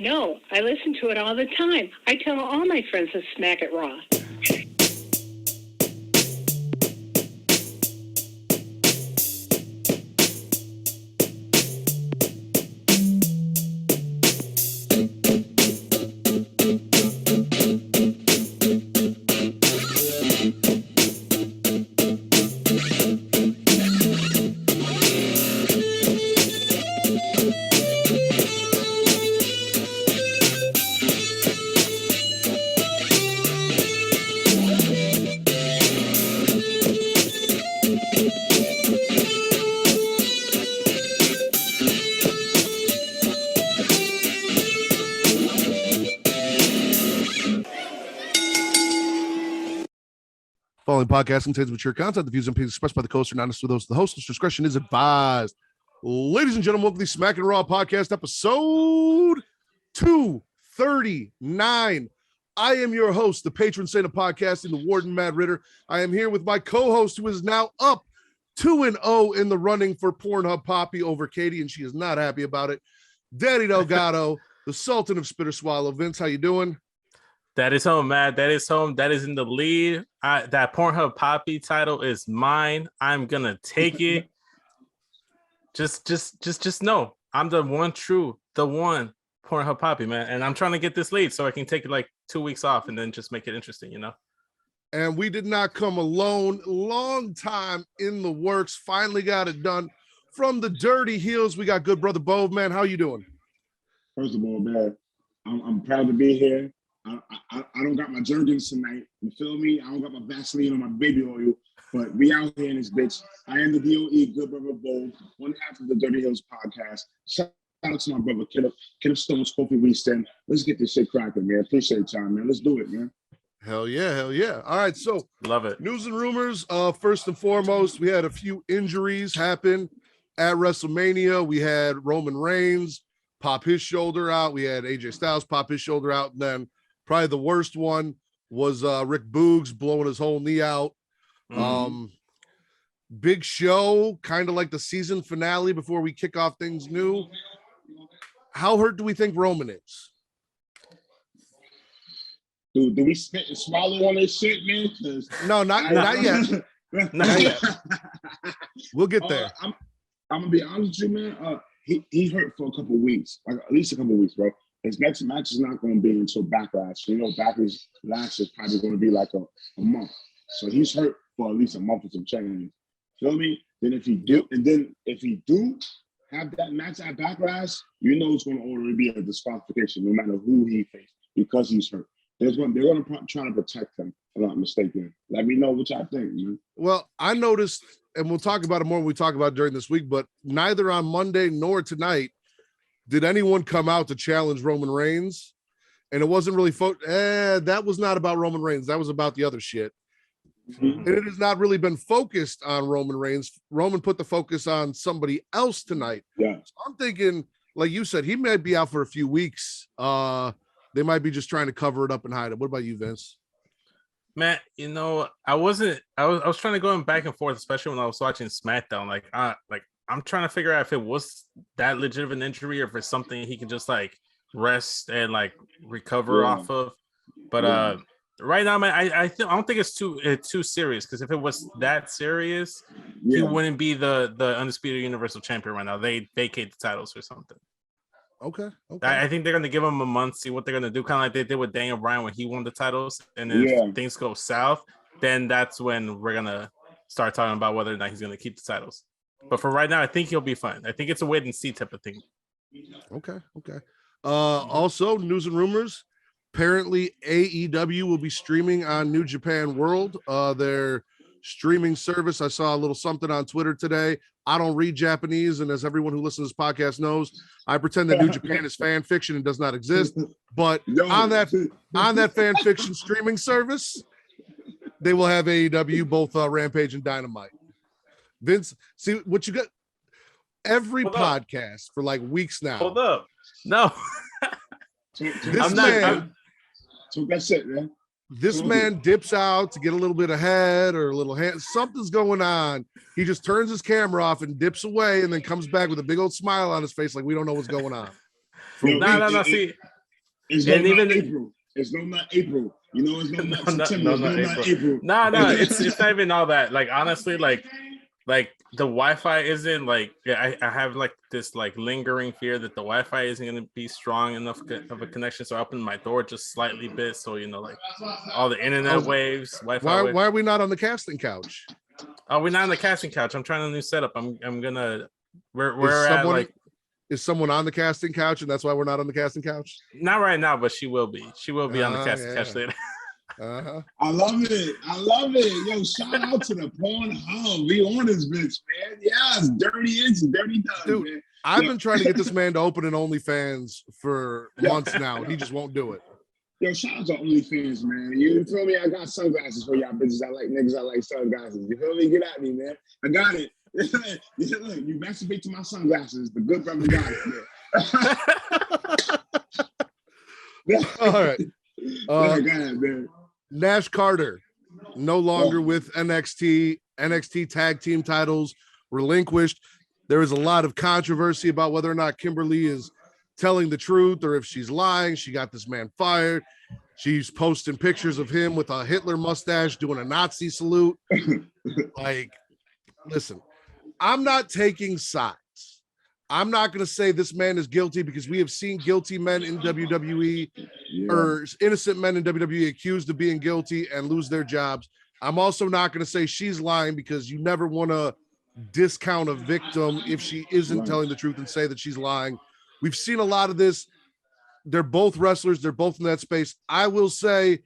No, I listen to it all the time. I tell all my friends to Smack It Raw. Following podcast contains mature content. The views and opinions expressed by the host are not necessarily those of the host. Discretion is advised. Ladies and gentlemen, welcome to the Smackin It Raw podcast, episode 239. I am your host, the patron saint of podcasting, the Warden, Mad Ritter. I am here with my co-host, who is now up 2-0 in the running for Pornhub Poppy over Katie, and she is not happy about it. Daddy Delgado, the Sultan of Spitter Swallow. Vince, how you doing? That is home, Matt. That is home. That is in the lead. That Pornhub Poppy title is mine. I'm gonna take it. Just know I'm the one Pornhub Poppy, man. And I'm trying to get this lead so I can take like 2 weeks off and then just make it interesting, you know. And we did not come alone. Long time in the works. Finally got it done. From the Dirty Heels, we got good brother Bove, man. How you doing? First of all, man, I'm proud to be here. I don't got my Jergens tonight. You feel me? I don't got my Vaseline or my baby oil, but we out here in this bitch. I am the DOE, good brother Bo, one half of the Dirty Hills podcast. Shout out to my brother, Kid Stones, Kofi Winston. Let's get this shit cracking, man. Appreciate y'all, man. Let's do it, man. Hell yeah, hell yeah. All right, so love it. News and rumors. First and foremost, we had a few injuries happen at WrestleMania. We had Roman Reigns pop his shoulder out. We had AJ Styles pop his shoulder out, and then probably the worst one was Rick Boogs blowing his whole knee out. Big show, kind of like the season finale before we kick off things new. How hurt do we think Roman is? Do we spit and swallow on this shit, man? No, not yet. Not yet. We'll get there. I'm gonna be honest with you, man. He hurt for a couple weeks, like at least a couple weeks, bro. His next match is not going to be until Backlash. You know, Backlash is probably going to be like a month. So he's hurt for at least a month or some change. Feel me? Then if he do have that match at Backlash, you know it's going to already be a disqualification, no matter who he faces, because he's hurt. They're going to try to protect him, if I'm not mistaken. Let me know what y'all think, man. Well, I noticed, and we'll talk about it more when we talk about it during this week, but neither on Monday nor tonight did anyone come out to challenge Roman Reigns. And it wasn't really that was not about Roman Reigns. That was about the other shit. Mm-hmm. And it has not really been focused on Roman Reigns. Roman put the focus on somebody else tonight. Yeah. So I'm thinking, like you said, he might be out for a few weeks. They might be just trying to cover it up and hide it. What about you, Vince? Matt, you know, I was trying to go back and forth, especially when I was watching Smackdown. I'm trying to figure out if it was that legit of an injury or if it's something he can just like rest and like recover off of. But right now, man, I don't think it's too serious, because if it was that serious, he wouldn't be the undisputed Universal Champion right now. They vacate the titles or something. Okay. I think they're gonna give him a month, see what they're gonna do, kind of like they did with Daniel Bryan when he won the titles. And if things go south, then that's when we're gonna start talking about whether or not he's gonna keep the titles. But for right now, I think he'll be fine. I think it's a wait and see type of thing. Okay. Also, news and rumors. Apparently, AEW will be streaming on New Japan World, their streaming service. I saw a little something on Twitter today. I don't read Japanese, and as everyone who listens to this podcast knows, I pretend that New Japan is fan fiction and does not exist. But on that fan fiction streaming service, they will have AEW, both Rampage and Dynamite. Vince, see what you got. Every podcast for like weeks now. Hold up. No. So that's it, man. This man dips out to get a little bit of head or a little hand. Something's going on. He just turns his camera off and dips away and then comes back with a big old smile on his face like we don't know what's going on. No. See, it's and no even not April. It's no not April. You know, it's no not September. no, It's no not not April. April. No, it's not even all that. Like honestly, like the Wi-Fi isn't like I have like this like lingering fear that the Wi-Fi isn't going to be strong enough of a connection. So I open my door just slightly bit, so you know, like all the internet waves, Wi-Fi. Why are we not on the casting couch? Oh, we're not on the casting couch. I'm trying a new setup. I'm gonna. Is someone on the casting couch, and that's why we're not on the casting couch? Not right now, but she will be. She will be on the casting couch later. I love it. Yo, shout out to the Pornhub. We on this bitch, man. Yes, it's dirty done, dude. Man. I've been trying to get this man to open an OnlyFans for months now. He just won't do it. Yo, shout out to OnlyFans, man. You feel me? I got sunglasses for y'all bitches. I like niggas. I like sunglasses. You feel me? Get at me, man. I got it. Look, you masturbate to my sunglasses. The good brother got it, man. All right. Go ahead, man. Nash Carter, no longer with NXT. NXT tag team titles relinquished. There is a lot of controversy about whether or not Kimberly is telling the truth or if she's lying. She got this man fired. She's posting pictures of him with a Hitler mustache doing a Nazi salute. Like, listen, I'm not taking sides. I'm not going to say this man is guilty because we have seen guilty men in WWE or innocent men in WWE accused of being guilty and lose their jobs. I'm also not going to say she's lying because you never want to discount a victim if she isn't telling the truth and say that she's lying. We've seen a lot of this. They're both wrestlers. They're both in that space. I will say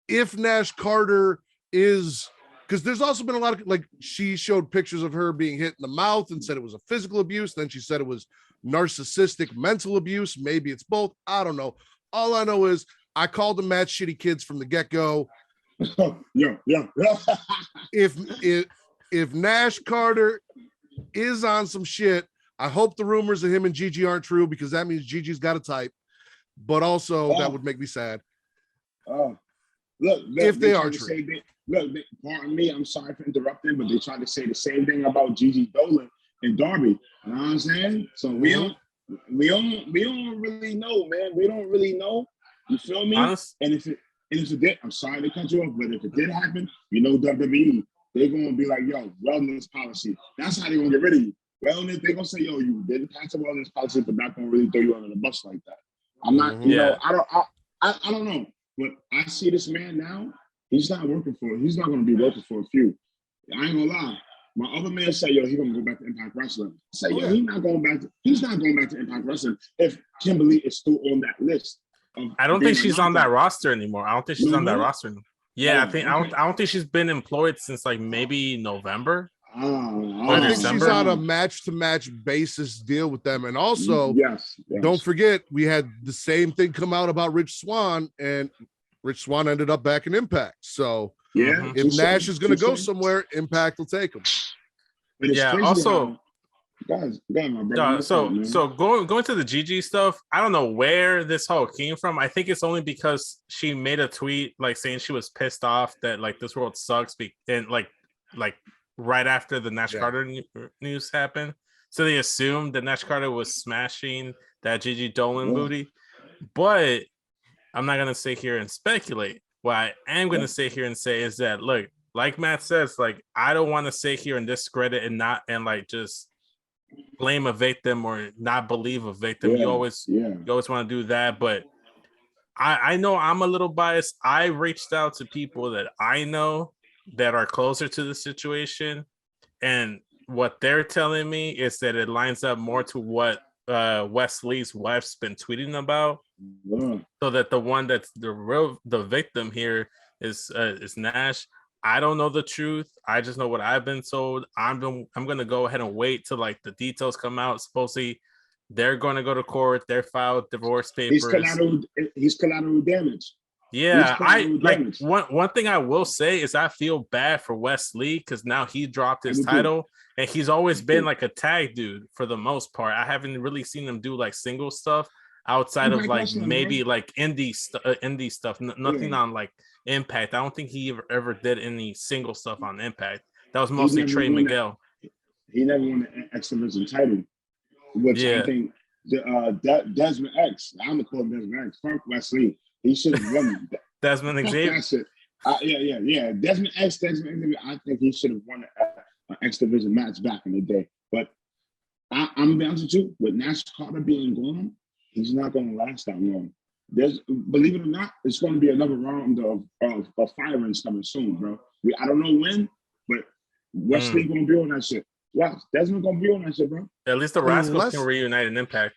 if Nash Carter is, because there's also been a lot of, like, she showed pictures of her being hit in the mouth and said it was a physical abuse. Then she said it was narcissistic mental abuse. Maybe it's both. I don't know. All I know is I called them Matt Shitty Kids from the get-go. Yeah. If Nash Carter is on some shit, I hope the rumors of him and Gigi aren't true because that means Gigi's got a type. But also that would make me sad. Look, if they are true. Pardon me, I'm sorry for interrupting, but they tried to say the same thing about Gigi Dolan and Darby. You know what I'm saying? So we don't really know, man. We don't really know. You feel me? And if it did, I'm sorry to cut you off, but if it did happen, you know WWE, they're gonna be like, yo, wellness policy. That's how they're gonna get rid of you. Wellness, they're gonna say, yo, you didn't pass the wellness policy, but not gonna really throw you under the bus like that. I'm not, you know, I don't know. But I see this man now, he's not going to be working for a few. I ain't gonna lie. My other man said, yo, he's gonna go back to Impact Wrestling. I said, yo, he's not going back to Impact Wrestling if Kimberly is still on that list. I don't think she's on that roster anymore. I don't think she's on that roster anymore. Yeah, I don't think she's been employed since like maybe November. I think she's on a match-to-match basis deal with them. And also, don't forget, we had the same thing come out about Rich Swann, and Rich Swann ended up back in Impact. So if Nash is going to go somewhere, Impact will take him. Yeah, also, so going to the Gigi stuff, I don't know where this whole came from. I think it's only because she made a tweet like saying she was pissed off that like this world sucks, and like right after the Nash Carter news happened. So they assumed that Nash Carter was smashing that Gigi Dolan booty. But I'm not going to sit here and speculate. What I am going to sit here and say is that, look, like Matt says, like, I don't want to sit here and discredit and like just blame a victim or not believe a victim. You always want to do that. But I know I'm a little biased. I reached out to people that I know that are closer to the situation, and what they're telling me is that it lines up more to what Wesley's wife's been tweeting about. So that the one that's the victim here is Nash. I don't know the truth. I just know what I've been told. I'm gonna go ahead and wait till like the details come out. Supposedly they're going to go to court. They're filed divorce papers. He's collateral damage. Yeah, one thing I will say is I feel bad for Wes Lee because now he dropped his title and he's always been like a tag dude for the most part. I haven't really seen him do like single stuff outside of like maybe like indie stuff. Nothing on like Impact. I don't think he ever did any single stuff on Impact. That was mostly Trey Miguel. He never won the X Division title, which I think Desmond X. I'm gonna call him Desmond X. Fuck Wesley. He should have won. Desmond Xavier. That shit. Yeah. Desmond X. I think he should have won an X Division match back in the day. But I'm gonna be honest with you, with Nash Carter being gone, he's not gonna last that long. Believe it or not, it's gonna be another round of firings coming soon, bro. I don't know when, but Wesley gonna be on that shit. Wow, Desmond gonna be on that shit, bro. At least the Rascals can reunite in Impact.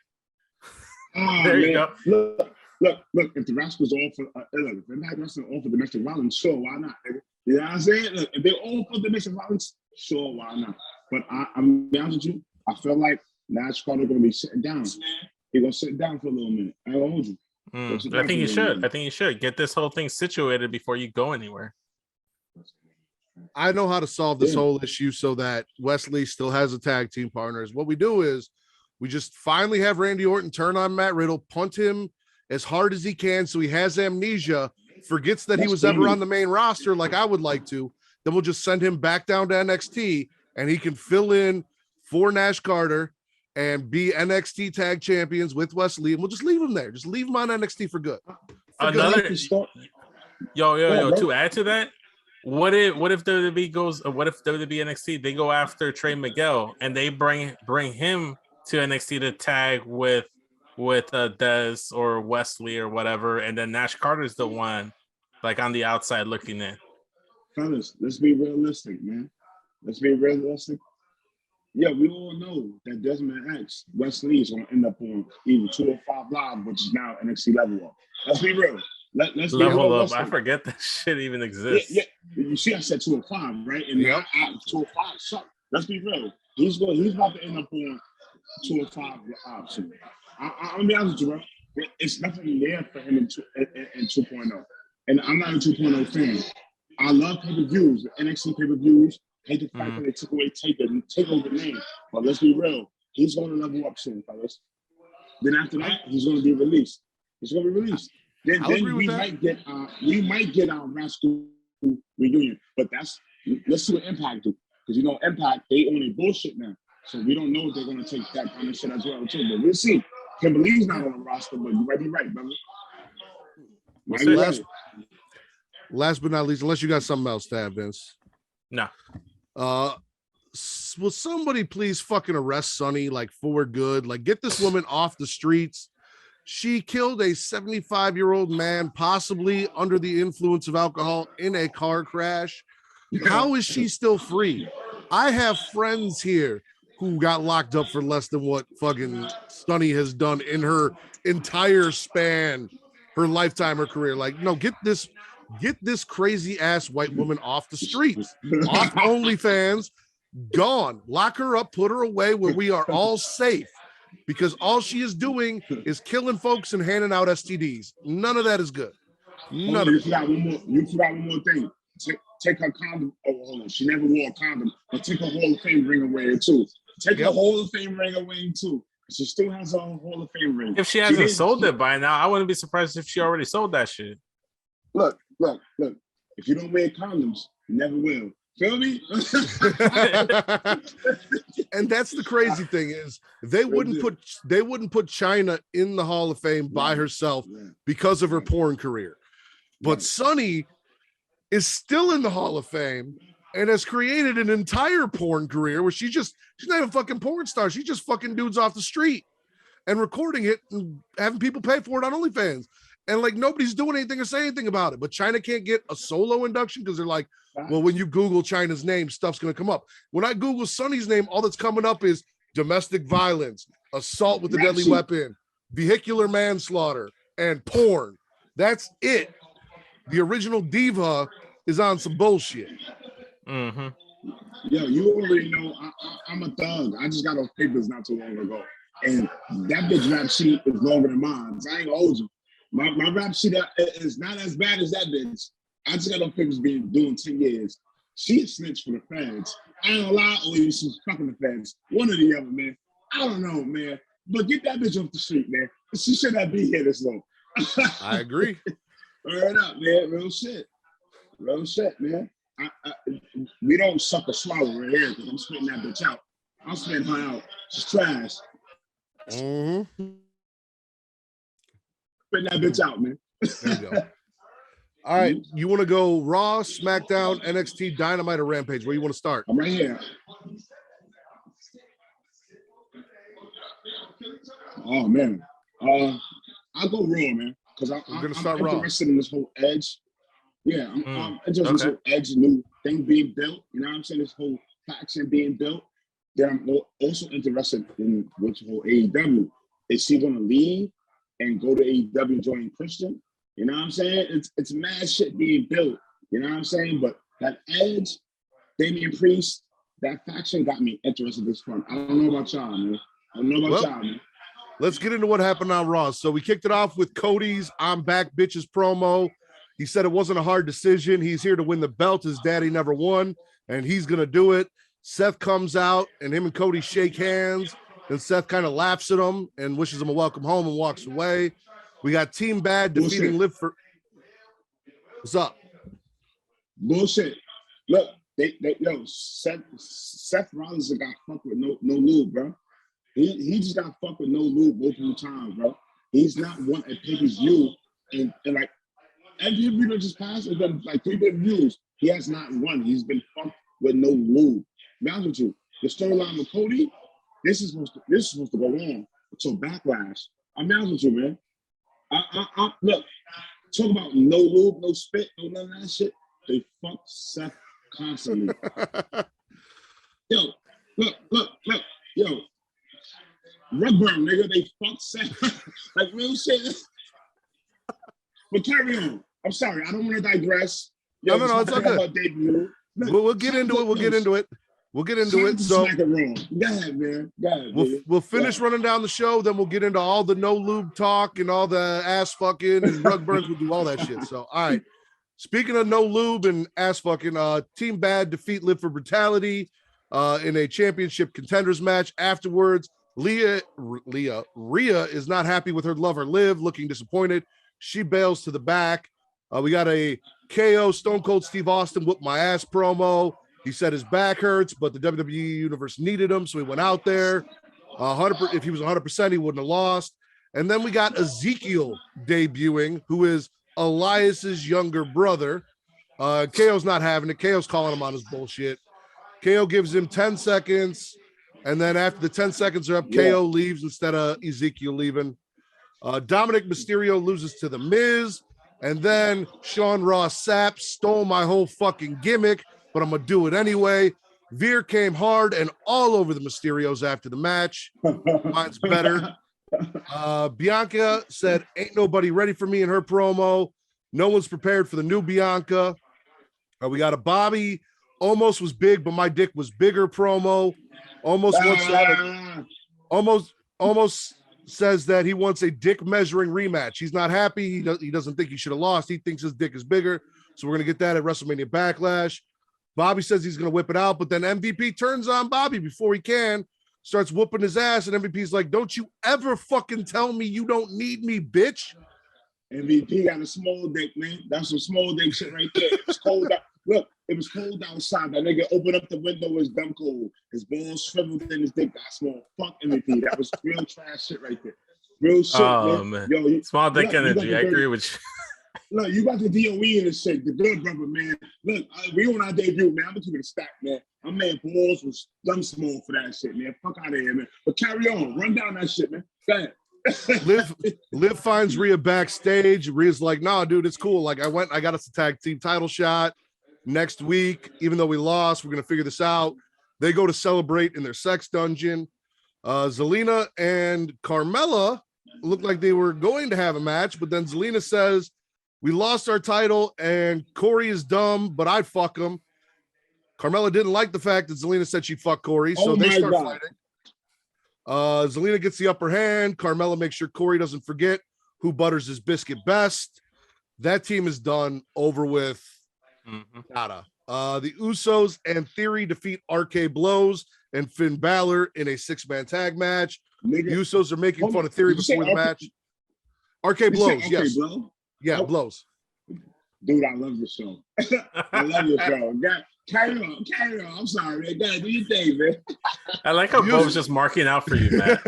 There you go. Look. If the Rascals are all for if Impact Wrestling all for domestic violence, sure, why not? Nigga? You know what I'm saying? Look, if they're all for domestic violence, sure, why not? But I'm be honest with you, I feel like Nash Carter gonna be sitting down. He's gonna sit down for a little minute. I ain't gonna hold you. I think he should. I think he should get this whole thing situated before you go anywhere. I know how to solve this whole issue so that Wesley still has a tag team partner. What we do is we just finally have Randy Orton turn on Matt Riddle, punt him as hard as he can so he has amnesia, forgets that he was ever on the main roster like I would like to. Then we'll just send him back down to NXT and he can fill in for Nash Carter and be NXT tag champions with Wesley, and we'll just leave him there. Just leave him on NXT for good. Yo, to add to that, what if WWE goes? What if WWE NXT they go after Trey Miguel and they bring him to NXT to tag with Dez or Wesley or whatever, and then Nash Carter's the one like on the outside looking in. Fellas, let's be realistic, man. Let's be realistic. Yeah, we all know that Desmond X, Wesley is going to end up on either 205 Live, which is now NXT Level Up. Let's be real. Let's Level Up. I forget that shit even exists. Yeah. You see, I said 205, right? And now 205 suck. Let's be real. He's about to end up on 205 option. I'm gonna be honest with you, bro. It's nothing there for him in 2.0. And I'm not a 2.0 fan. I love pay-per-views, the NXT pay-per-views. Hate the fact that they took away take over the name. But let's be real. He's going to level up soon, fellas. Then after that, he's going to be released. Then we might get our Rascal reunion. But let's see what Impact do. Because Impact, they own a bullshit now. So we don't know if they're going to take that kind of shit as well too. But we'll see. Kimberly's not on the roster, but you might be right, brother. Last but not least, unless you got something else to add, Vince. No. Will somebody please fucking arrest Sunny like for good? Like get this woman off the streets. She killed a 75-year-old man, possibly under the influence of alcohol in a car crash. How is she still free? I have friends here who got locked up for less than what fucking Sunny has done in her entire span, her lifetime, her career. Like, no, get this crazy ass white woman off the streets, off OnlyFans, gone. Lock her up, put her away where we are all safe, because all she is doing is killing folks and handing out STDs. None of that is good. None of it. You forgot one more thing. Take her condom. Oh, hold on. She never wore a condom, but take her Hall of Fame ring away too. Take her Hall of Fame ring away too. She still has her Hall of Fame ring. If she hasn't sold it by now, I wouldn't be surprised if she already sold that shit. Look. If you don't wear condoms, you never will. Feel me? And that's the crazy thing is they wouldn't put China in the Hall of Fame by herself because of her porn career. But Sunny is still in the Hall of Fame and has created an entire porn career where she's not even a fucking porn star. She's just fucking dudes off the street and recording it and having people pay for it on OnlyFans. And like nobody's doing anything or saying anything about it. But China can't get a solo induction because they're like, well, when you Google China's name, stuff's going to come up. When I Google Sunny's name, all that's coming up is domestic violence, assault with a deadly weapon, vehicular manslaughter, and porn. That's it. The original diva is on some bullshit. Mm-hmm. Yo, you already know I'm a thug. I just got those papers not too long ago. And that bitch rap sheet is longer than mine. So I ain't gonna hold you. My rap sheet is not as bad as that bitch. I just got those papers being doing 10 years. She a snitch for the fans. I ain't gonna lie, or she's fucking the fans. One or the other, man. I don't know, man. But get that bitch off the street, man. She should not be here this long. I agree. Word up, man. Real shit, man. We don't suck a swallow right here because I'm spitting that bitch out. I'm spitting her out. She's trash. Mm-hmm. Spit that bitch out, man. There you go. All right, you want to go Raw, SmackDown, NXT, Dynamite, or Rampage? Where you want to start? I'm right here. Oh man, I'll go Raw, man, because We're gonna start I'm Raw. interested in this whole Edge. Yeah, I'm interested in this whole Edge new thing being built. You know what I'm saying? This whole faction being built. Then I'm also interested in which whole AEW. Is she going to leave and go to AEW and join Christian? You know what I'm saying? It's mad shit being built. You know what I'm saying? But that Edge, Damian Priest, that faction got me interested this fun. I don't know about y'all, man. I don't know about y'all, man. Let's get into what happened on Raw. So we kicked it off with Cody's "I'm Back, Bitches" promo. He said it wasn't a hard decision. He's here to win the belt. His daddy never won, and he's going to do it. Seth comes out, and him and Cody shake hands. And Seth kind of laughs at him and wishes him a welcome home and walks away. We got Team Bad defeating Liv for. What's up? Bullshit. Look, Seth Rollins got fucked with no lube, bro. He just got fucked with no lube multiple times, bro. He's not one at pay-per-view, and like every video just passed, it's been like 3 pay-per-views. He has not won. He's been fucked with no lube. Be honest with you, the storyline with Cody, this is supposed to go on until Backlash. I'm be honest with you, man. I look, talk about no lube, no spit, no none of that shit. They fuck Seth constantly. Yo, look, yo. Rugburn, nigga, they fuck Seth. Like real shit. But carry on. I'm sorry, I don't want to digress. Yo, no, it's all good. We'll get into it. We'll get into it. So Smackin It Raw. Go ahead, man. Go ahead, we'll finish running down the show, then we'll get into all the no lube talk and all the ass fucking and rug burns. We'll do all that shit. So all right. Speaking of no lube and ass fucking, Team Bad defeat Liv for Brutality in a championship contenders match. Afterwards, Rhea is not happy with her lover Liv, looking disappointed. She bails to the back. We got a KO Stone Cold Steve Austin whoop my ass promo. He said his back hurts, but the WWE universe needed him, so he went out there. 100%, if he was 100%, he wouldn't have lost. And then we got Ezekiel debuting, who is Elias's younger brother. KO's not having it. KO's calling him on his bullshit. KO gives him 10 seconds, and then after the 10 seconds are up, KO leaves instead of Ezekiel leaving. Dominic Mysterio loses to The Miz, and then Sean Ross Sapp stole my whole fucking gimmick, but I'm going to do it anyway. Veer came hard and all over the Mysterios after the match. Mine's better. Bianca said, ain't nobody ready for me in her promo. No one's prepared for the new Bianca. We got a Bobby, almost was big, but my dick was bigger promo. Almost says that he wants a dick measuring rematch. He's not happy. He doesn't think he should have lost. He thinks his dick is bigger. So we're going to get that at WrestleMania Backlash. Bobby says he's going to whip it out, but then MVP turns on Bobby before he can, starts whooping his ass, and MVP's like, don't you ever fucking tell me you don't need me, bitch. MVP got a small dick, man. That's some small dick shit right there. It's cold out. Look, it was cold outside. That nigga opened up the window, it was dumb cold. His balls shriveled and his dick got small. Fuck MVP. That was real trash shit right there. Real shit, man. Yo, small dick energy. I agree with you. Look, you got the DOE in this shit. The good brother, man. Look, we on our debut, man. I'm gonna keep it a stack, man. My man balls was dumb small for that shit, man. Fuck out of here, man. But carry on. Run down that shit, man. Go ahead. Liv finds Rhea backstage. Rhea's like, nah, dude, it's cool. Like, I got us a tag team title shot next week. Even though we lost, we're gonna figure this out. They go to celebrate in their sex dungeon. Zelina and Carmella looked like they were going to have a match, but then Zelina says, we lost our title and Corey is dumb, but I'd fuck him. Carmella didn't like the fact that Zelina said she'd fuck Corey, so they start fighting. Zelina gets the upper hand. Carmella makes sure Corey doesn't forget who butters his biscuit best. That team is done, over with. Nada. The Usos and Theory defeat RK Blows and Finn Balor in a 6-man tag match. The Usos are making fun of Theory before the match. RK Blows, yes. Blow? Yeah, Blows. Dude, I love the show. I love the show. God, carry on. I'm sorry, man. God, do your thing, man. I like how Bo's just marking out for you, Matt.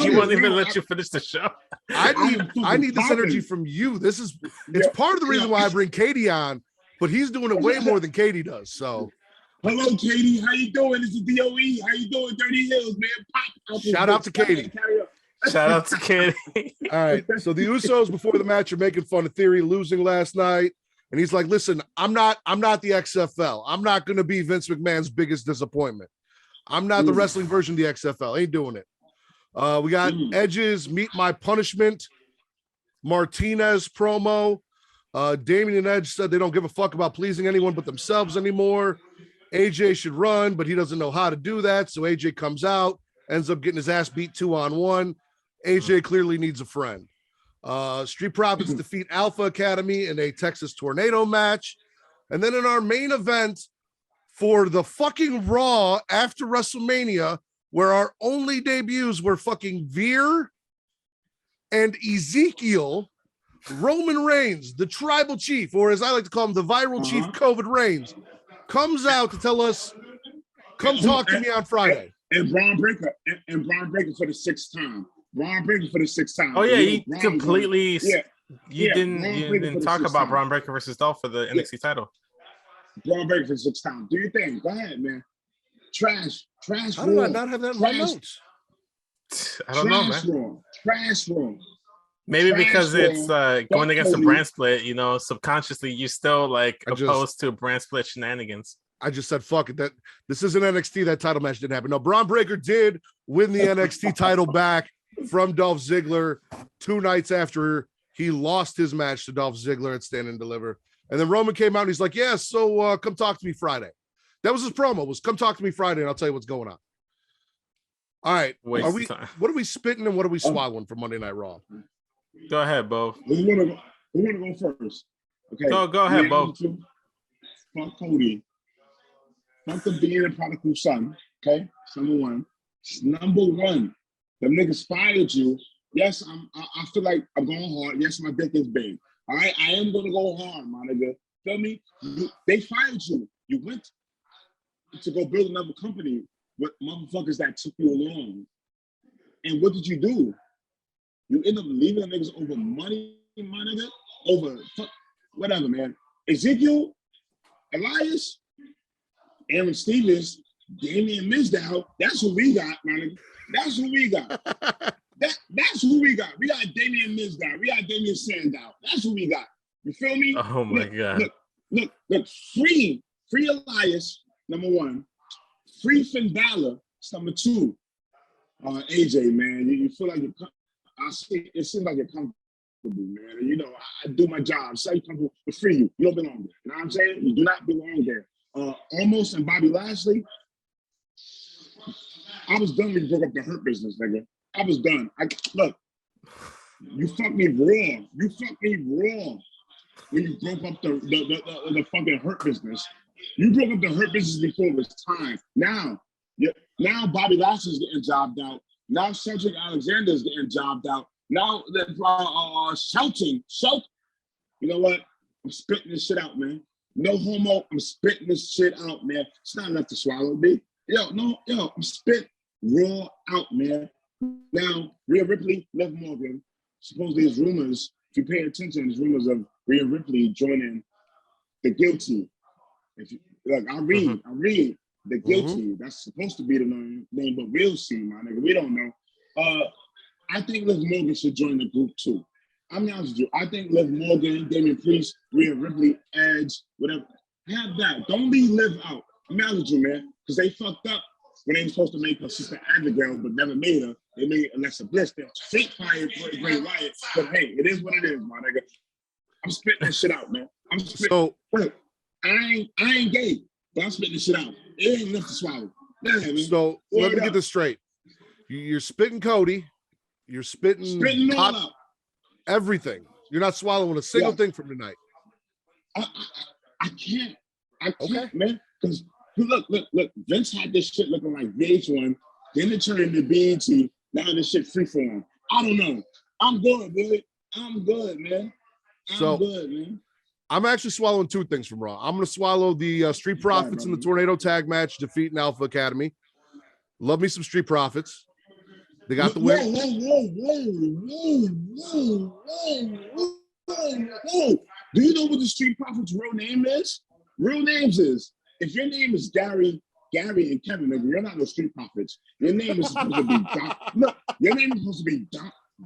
He won't even let you finish the show. I need this energy from you. It's part of the reason why I bring Katie on, but he's doing it way more than Katie does. So hello, Katie. How you doing? This is DOE. How you doing, Dirty Hills, man? Pop. Shout out to Katie. Shout out to Katie. All right. So the Usos before the match are making fun of Theory losing last night. And he's like, listen, I'm not the XFL. I'm not going to be Vince McMahon's biggest disappointment. I'm not the wrestling version of the XFL. Ain't doing it. We got Edge's Meet My Punishment Martinez promo. Damien and Edge said they don't give a fuck about pleasing anyone but themselves anymore. AJ should run, but he doesn't know how to do that. So AJ comes out, ends up getting his ass beat 2-on-1. AJ clearly needs a friend. Street Profits defeat Alpha Academy in a Texas Tornado match. And then in our main event for the fucking Raw after WrestleMania, where our only debuts were fucking Veer and Ezekiel, Roman Reigns, the tribal chief, or as I like to call him, the viral chief, COVID Reigns, comes out to tell us, come talk to me on Friday. And Braun Breaker, for the sixth time. Braun Breaker for the sixth time. Oh yeah, he Braun completely. You didn't talk about Braun Breaker versus Dolph for the NXT title. Braun Breaker for the sixth time. Do your thing. Go ahead, man. Trash. How did I not have that in my notes? I don't know, man. Trash Raw. Maybe because it's going against a brand split, subconsciously you still opposed to brand split shenanigans. I just said, fuck it. That this isn't NXT. That title match didn't happen. No, Braun Breaker did win the NXT title back from Dolph Ziggler 2 nights after he lost his match to Dolph Ziggler at Stand and Deliver. And then Roman came out and he's like, yeah, so come talk to me Friday. That was his promo, was come talk to me Friday and I'll tell you what's going on. All right. What are we spitting and what are we swallowing for Monday Night Raw? Go ahead, Bo. Who wanna go first? Okay. Go ahead, Bo. Fuck Cody. Fuck the being a prodigal son. Okay. Number one. The niggas fired you. Yes, I feel like I'm going hard. Yes, my dick is big. All right, I am gonna go hard, my nigga. Feel me? They fired you. You went to go build another company with motherfuckers that took you along. And what did you do? You end up leaving the niggas over money, my nigga. Over whatever, man. Ezekiel, Elias, Aaron Stevens, Damian Mizdow. That's who we got, my nigga. That's who we got. That's who we got. We got Damian Mizdow. We got Damian Sandow. That's who we got. You feel me? Oh my God. Look. Free Elias, number one. Free Finn Balor, number two. AJ, man, you feel like it seems like you're comfortable, man. I do my job. Say comfortable, but free you. You don't belong there. You know what I'm saying? You do not belong there. Almost and Bobby Lashley. I was done when you broke up the Hurt Business, nigga. I was done. Look, you fucked me raw. You fucked me raw when you broke up the fucking Hurt Business. You broke up the Hurt Business before it was time. Now Bobby Lashley's getting jobbed out. Now Cedric Alexander's getting jobbed out. Now they're shouting. You know what? I'm spitting this shit out, man. No homo. I'm spitting this shit out, man. It's not enough to swallow, B. I'm spitting raw out, man. Now, Rhea Ripley, Liv Morgan, supposedly there's rumors, if you pay attention, there's rumors of Rhea Ripley joining the Guilty. I read the Guilty. That's supposed to be the name, but we'll see, my nigga. We don't know. I think Liv Morgan should join the group too. I'm honest with you. I think Liv Morgan, Damian Priest, Rhea Ripley, Edge, whatever. Have that. Don't leave Liv out. I'm honest with you, man, because they fucked up when they were supposed to make her sister Abigail, but never made her. They made Alexa Bliss. They fake fired Bray Wyatt. But hey, it is what it is, my nigga. I'm spitting this shit out, man. I'm spitting. So, I ain't gay, but I'm spitting this shit out. It ain't enough to swallow. So let me get this straight. You're spitting Cody. You're spitting all out. Everything. You're not swallowing a single thing from tonight. I can't, man. Because look. Vince had this shit looking like VH1. Then it turned into BET. Now this shit freeform. I don't know. I'm good, dude. I'm good, man. I'm good, man. I'm actually swallowing two things from Raw. I'm going to swallow the Street Profits in the Tornado Tag match defeating Alpha Academy. Love me some Street Profits. They got the win. Whoa. Do you know what the Street Profits' real name is? Real names is, if your name is Gary, and Kevin, nigga, you're not no Street Profits. Your name is supposed to be your name is supposed to be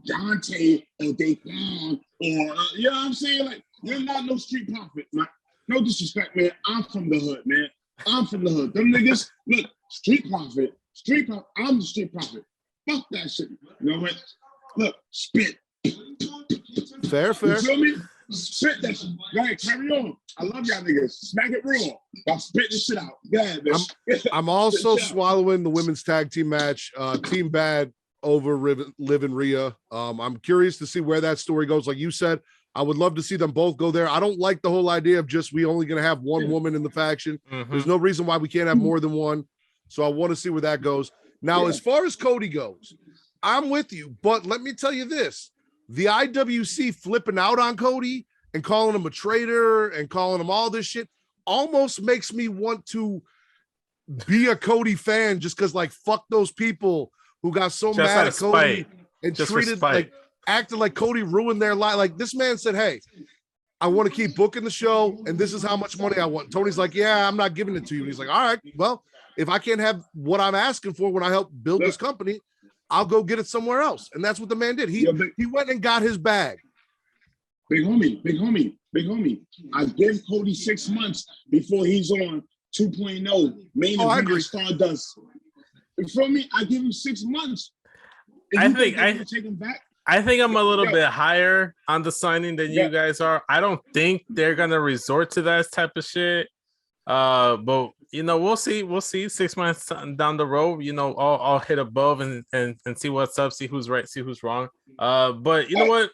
Dante or Daquan, or you know what I'm saying? Like, you're not no Street Profit, man. No disrespect, man. I'm from the hood, man. I'm from the hood. Them niggas, look, Street Profit. I'm the Street Profit. Fuck that shit. You know what? Look, spit. Fair. You feel me? Spit that shit. Go ahead, carry on. I love y'all niggas. Smack it raw. I'll spit this shit out. Go ahead, man. I'm also swallowing the women's tag team match. Team Bad over Liv and Rhea. I'm curious to see where that story goes. Like you said, I would love to see them both go there. I don't like the whole idea of just we only going to have one woman in the faction. There's no reason why we can't have more than one. So I want to see where that goes. Now, as far as Cody goes, I'm with you. But let me tell you this. The IWC flipping out on Cody and calling him a traitor and calling him all this shit almost makes me want to be a Cody fan just because, like, fuck those people who got so just mad at Cody and just treated like acting like Cody ruined their life. Like, this man said, hey, I want to keep booking the show and this is how much money I want. Tony's like, yeah, I'm not giving it to you. And he's like, all right, well, if I can't have what I'm asking for when I help build this company, I'll go get it somewhere else. And that's what the man did. He went and got his bag. Big homie. I give Cody 6 months before he's on 2.0 main event Stardust. You feel me? I give him 6 months. I think I'm a little bit higher on the signing than you guys are. I don't think they're gonna resort to that type of shit. But you know, we'll see. 6 months down the road, you know, I'll hit above and see what's up, see who's right, see who's wrong. But you know what?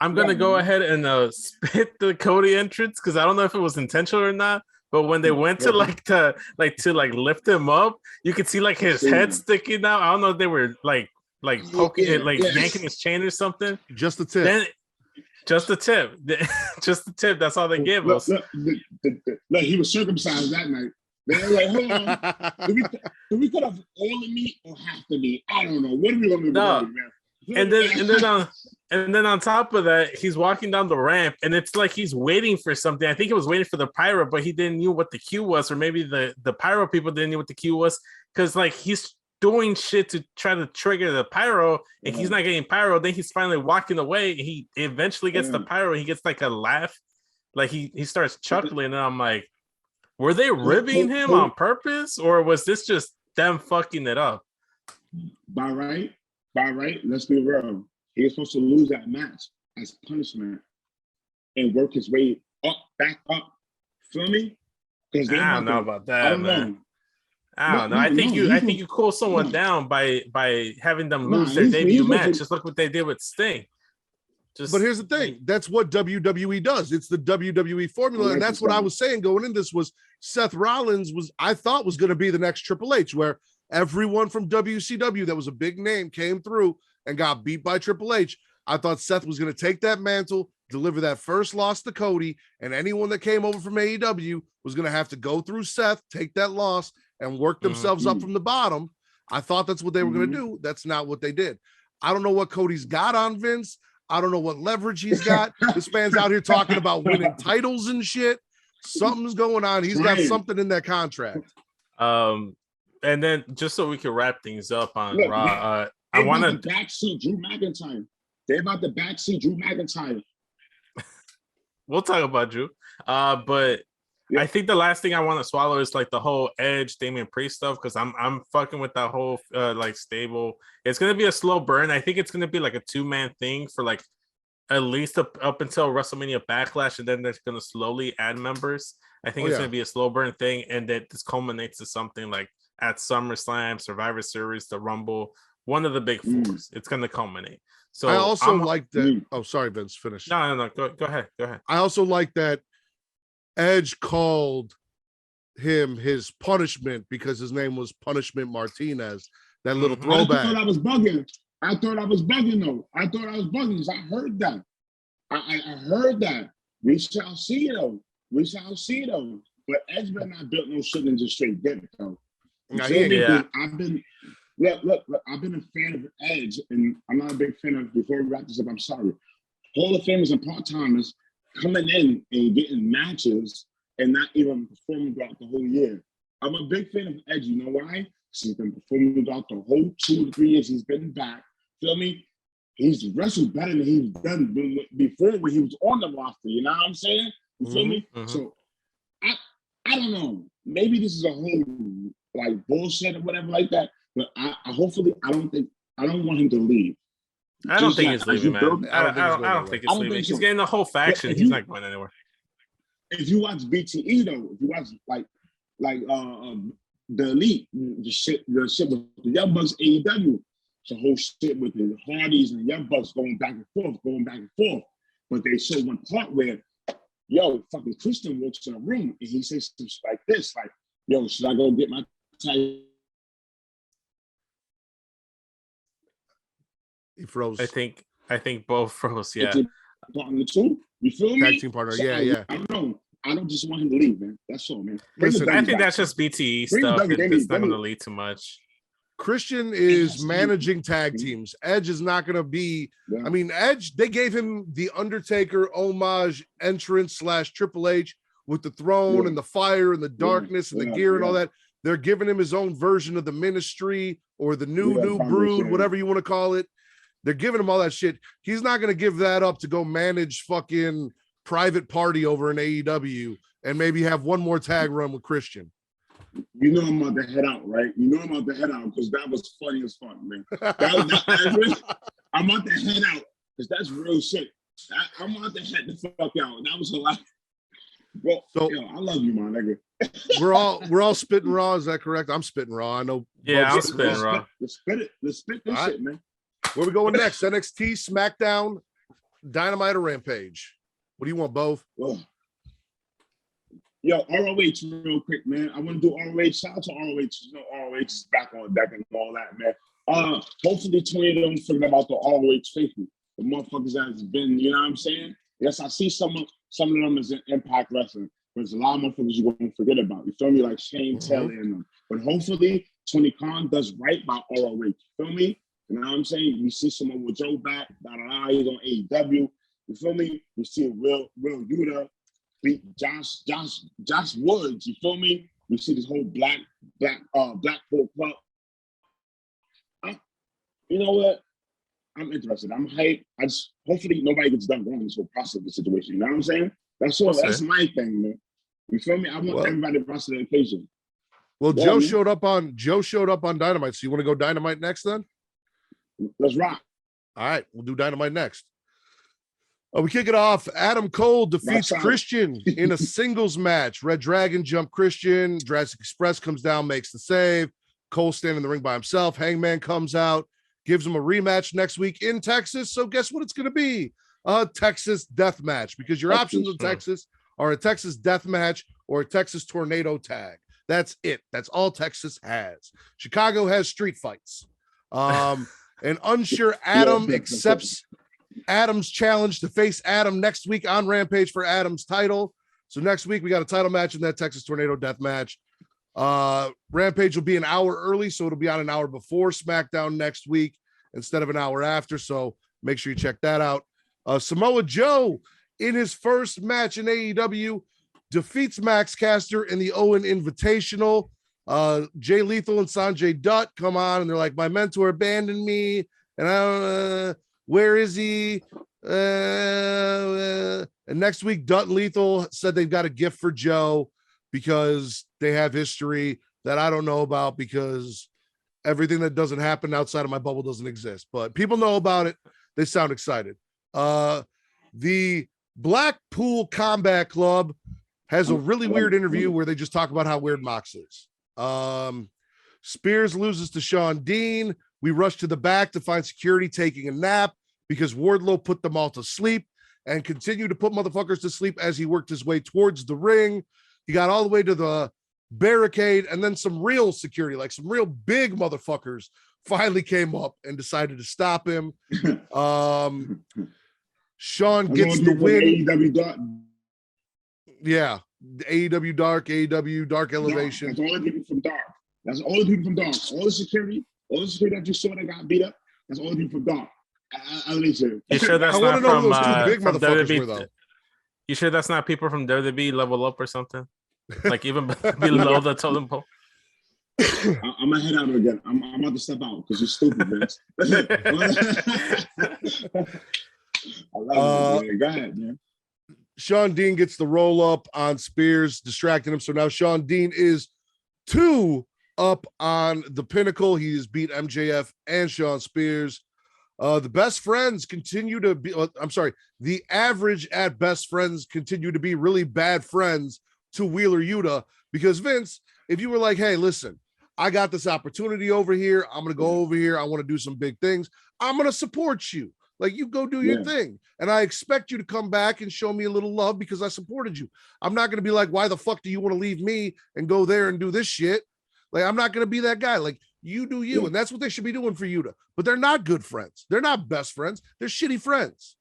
I'm gonna go ahead and spit the Cody entrance because I don't know if it was intentional or not. But when they went to lift him up, you could see like his head sticking out. I don't know if they were like poking it, like yanking his chain or something. Just the tip. Just the tip. Just the tip. That's all they gave us. Look, he was circumcised that night. They were like, hold on. Do we cut off all the meat or half the meat? I don't know. What are we going to do, man? And then on top of that, he's walking down the ramp, and it's like he's waiting for something. I think he was waiting for the pyro, but he didn't know what the cue was, or maybe the pyro people didn't know what the cue was, because like he's doing shit to try to trigger the pyro, and he's not getting pyro. Then he's finally walking away. And he eventually gets the pyro. He gets like a laugh, like he starts chuckling, and I'm like, were they ribbing him on purpose, or was this just them fucking it up? By right, let's be real. He was supposed to lose that match as punishment and work his way back up. Feel me? I don't know about that, man. I don't know. I think you cool someone down by having them lose their debut match. Just look what they did with Sting. But here's the thing. That's what WWE does. It's the WWE formula. And that's what I was saying going in this was Seth Rollins I thought was going to be the next Triple H, where everyone from WCW that was a big name came through and got beat by Triple H. I thought Seth was going to take that mantle, deliver that first loss to Cody, and anyone that came over from AEW was going to have to go through Seth, take that loss, and work themselves up from the bottom. I thought that's what they were going to do. That's not what they did. I don't know what Cody's got on Vince. I don't know what leverage he's got. This man's out here talking about winning titles and shit. Something's going on. He's got something in that contract. And then just so we can wrap things up on Raw, I want to backseat Drew McIntyre. They're about to backseat Drew McIntyre. We'll talk about Drew. But I think the last thing I want to swallow is like the whole Edge Damian Priest stuff, because I'm fucking with that whole like stable. It's gonna be a slow burn. I think it's gonna be like a 2-man thing for like at least up until WrestleMania Backlash, and then they're gonna slowly add members. I think it's gonna be a slow burn thing, and that this culminates to something like at SummerSlam, Survivor Series, the Rumble, one of the big fours. It's gonna culminate. So I also like that. Oh, sorry, Vince. Finish. No. Go ahead. I also like that Edge called him his punishment because his name was Punishment Martinez. That little throwback. I thought I was bugging. I thought I was bugging though. I heard that. I heard that. We shall see though. We shall see though. But Edge been not built no shit and just straight get it though. Nah, feel me? yeah. I've been look, I've been a fan of Edge, and I'm not a big fan of, before we wrap this up, I'm sorry. Hall of Famers and part-timers coming in and getting matches and not even performing throughout the whole year. I'm a big fan of Edge. You know why? He's been performing throughout the whole 2 to 3 years he's been back. Feel me? He's wrestled better than he's done before when he was on the roster. You know what I'm saying? You feel me? Mm-hmm. So I don't know. Maybe this is a whole like bullshit or whatever like that. But I hopefully I don't want him to leave. I don't think he's leaving, man. I don't think he's leaving. He's getting the whole faction. He's not going anywhere. If you watch BTE though, if you watch like the Elite, the shit with the Young Bucks AEW, it's a whole shit with the Hardys and the Young Bucks going back and forth. But they show one part where, yo, fucking Christian walks in a room and he says some shit like this, like, yo, should I go get my tag? He froze. I think both froze. Yeah. Partner too. You feel me? Tag team partner. So, Yeah. I don't know. I don't just want him to leave, man. That's all, man. Listen, I think that's just BTE stuff. It's not going to lead too much. Christian is managing tag teams. Edge is not going to be. I mean, Edge, they gave him the Undertaker homage entrance / Triple H with the throne and the fire and the darkness and the gear and all that. They're giving him his own version of the Ministry or the new brood, whatever you want to call it. They're giving him all that shit. He's not going to give that up to go manage fucking Private Party over in AEW and maybe have one more tag run with Christian. You know I'm about to head out, right? You know I'm about to head out because that was funny as fuck, man. I'm about to head out because that's real shit. I'm about to head the fuck out. That was a lot. Well, so, yo, I love you, my nigga. we're all spitting raw. Is that correct? I'm spitting raw. I know. Yeah, I'm spitting raw. Let's spit this right. Shit, man. Where we going next? NXT, SmackDown, Dynamite, or Rampage? What do you want, both? Oh. Yo, ROH real quick, man. I want to do ROH. Shout out to ROH. You know, ROH is back on deck and all that, man. Hopefully 20 of them forget about the ROH faithful. The motherfuckers that has been, you know what I'm saying? Yes, I see some of them as in Impact Wrestling, but there's a lot of motherfuckers you're going to forget about. You feel me? Like Shane Taylor and them. But hopefully Tony Khan does right by ROH. You feel me? You know what I'm saying? You see someone with Joe back, he's on AEW. You feel me? You see a real Yuta beat Josh Woods. You feel me? You see this whole Blackpool club. You know what? I'm interested. I'm hyped. Hopefully nobody gets done wrong in this whole process of the situation. You know what I'm saying? That's all. That's my thing, man. You feel me? I want everybody to rise to the occasion. Well, Joe showed up on Dynamite. So you want to go Dynamite next then? Let's rock. All right, we'll do Dynamite next. We kick it off. Adam Cole defeats Christian in a singles match. Red Dragon jump Christian. Jurassic Express comes down, makes the save. Cole standing in the ring by himself. Hangman comes out, gives him a rematch next week in Texas. So guess what it's going to be? A Texas death match, because your options in Texas are a Texas death match or a Texas tornado tag. That's it. That's all Texas has. Chicago has street fights. And unsure Adam accepts Adam's challenge to face Adam next week on Rampage for Adam's title. So next week we got a title match in that Texas Tornado Death match. Rampage will be an hour early, so it'll be on an hour before SmackDown next week instead of an hour after. So make sure you check that out. Samoa Joe, in his first match in AEW, defeats Max Caster in the Owen Invitational. Jay Lethal and Sanjay Dutt come on and they're like, my mentor abandoned me and I don't where is he? And next week Dutt and Lethal said they've got a gift for Joe because they have history that I don't know about, because everything that doesn't happen outside of my bubble doesn't exist, but people know about it. They sound excited. The Blackpool Combat Club has a really weird interview where they just talk about how weird Mox is. Spears loses to Sean Dean. We rush to the back to find security taking a nap because Wardlow put them all to sleep and continued to put motherfuckers to sleep as he worked his way towards the ring. He got all the way to the barricade, and then some real security, like some real big motherfuckers, finally came up and decided to stop him. Sean gets the win. Yeah, AEW Dark, AEW Dark Elevation. That's all the people from Dark. That's all the people from Dark. All the security that you saw that got beat up. That's all the people from Dark. Elevation. You sure that's I want not to know from who those two big from motherfuckers WWE? were, though. You sure that's not people from WWE Level Up or something? Like even below the totem pole. I'm gonna head out again. I'm about to step out because you're stupid, man. I love it, man. Go ahead, man. Sean Dean gets the roll up on Spears, distracting him. So now Sean Dean is 2 up on the Pinnacle. He has beat MJF and Sean Spears. The best friends continue to be, the average at best friends continue to be really bad friends to Wheeler Yuta, because Vince, if you were like, hey, listen, I got this opportunity over here. I'm going to go over here. I want to do some big things. I'm going to support you. Like, you go do your thing. And I expect you to come back and show me a little love because I supported you. I'm not going to be like, why the fuck do you want to leave me and go there and do this shit? Like, I'm not going to be that guy. Like, you do you. And that's what they should be doing for Yuta. But they're not good friends. They're not best friends. They're shitty friends.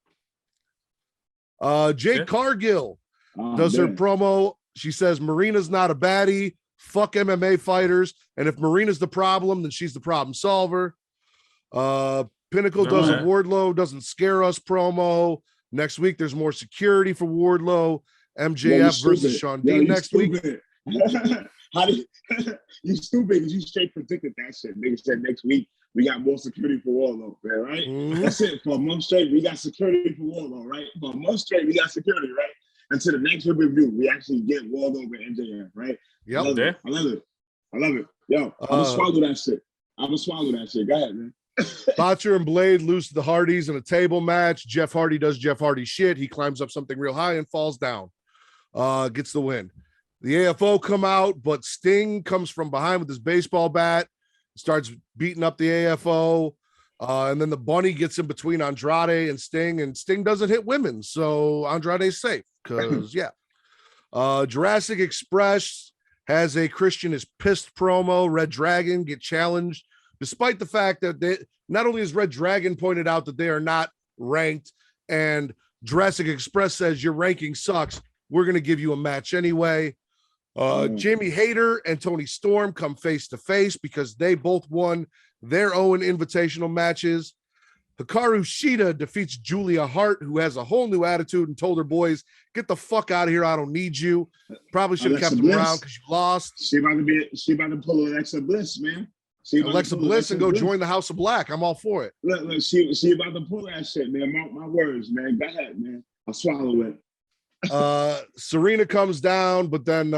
Jade Cargill does her promo. She says, Marina's not a baddie. Fuck MMA fighters. And if Marina's the problem, then she's the problem solver. Pinnacle does a Wardlow doesn't scare us promo. Next week, there's more security for Wardlow. MJF versus Sean Dean next week. How did you stupid? You straight predicted that shit. Nigga said next week we got more security for Wardlow, man, right? Mm-hmm. That's it. For a month straight, we got security for Wardlow, right? For a month straight, we got security, right? Until the next review, we actually get Wardlow with MJF, right? Yep. I love it. Yo, I'm gonna swallow that shit. Go ahead, man. Botcher and Blade lose to the Hardys in a table match. Jeff Hardy does Jeff Hardy shit. He climbs up something real high and falls down. Gets the win. The AFO come out, but Sting comes from behind with his baseball bat, starts beating up the AFO. And then the bunny gets in between Andrade and Sting doesn't hit women. So Andrade's safe because, Jurassic Express has a Christian is pissed promo. Red Dragon get challenged, despite the fact that not only has Red Dragon pointed out that they are not ranked, and Jurassic Express says your ranking sucks, we're going to give you a match anyway. Jamie Hayter and Tony Storm come face to face because they both won their own invitational matches. Hikaru Shida defeats Julia Hart, who has a whole new attitude and told her boys, get the fuck out of here. I don't need you. Probably should have kept them around because you lost. She about to pull Alexa Bliss, man. Alexa Bliss and go join the House of Black. I'm all for it. Look, she about to pull that shit, man. Mark my words, man. Go ahead, man. I'll swallow it. Serena comes down, but then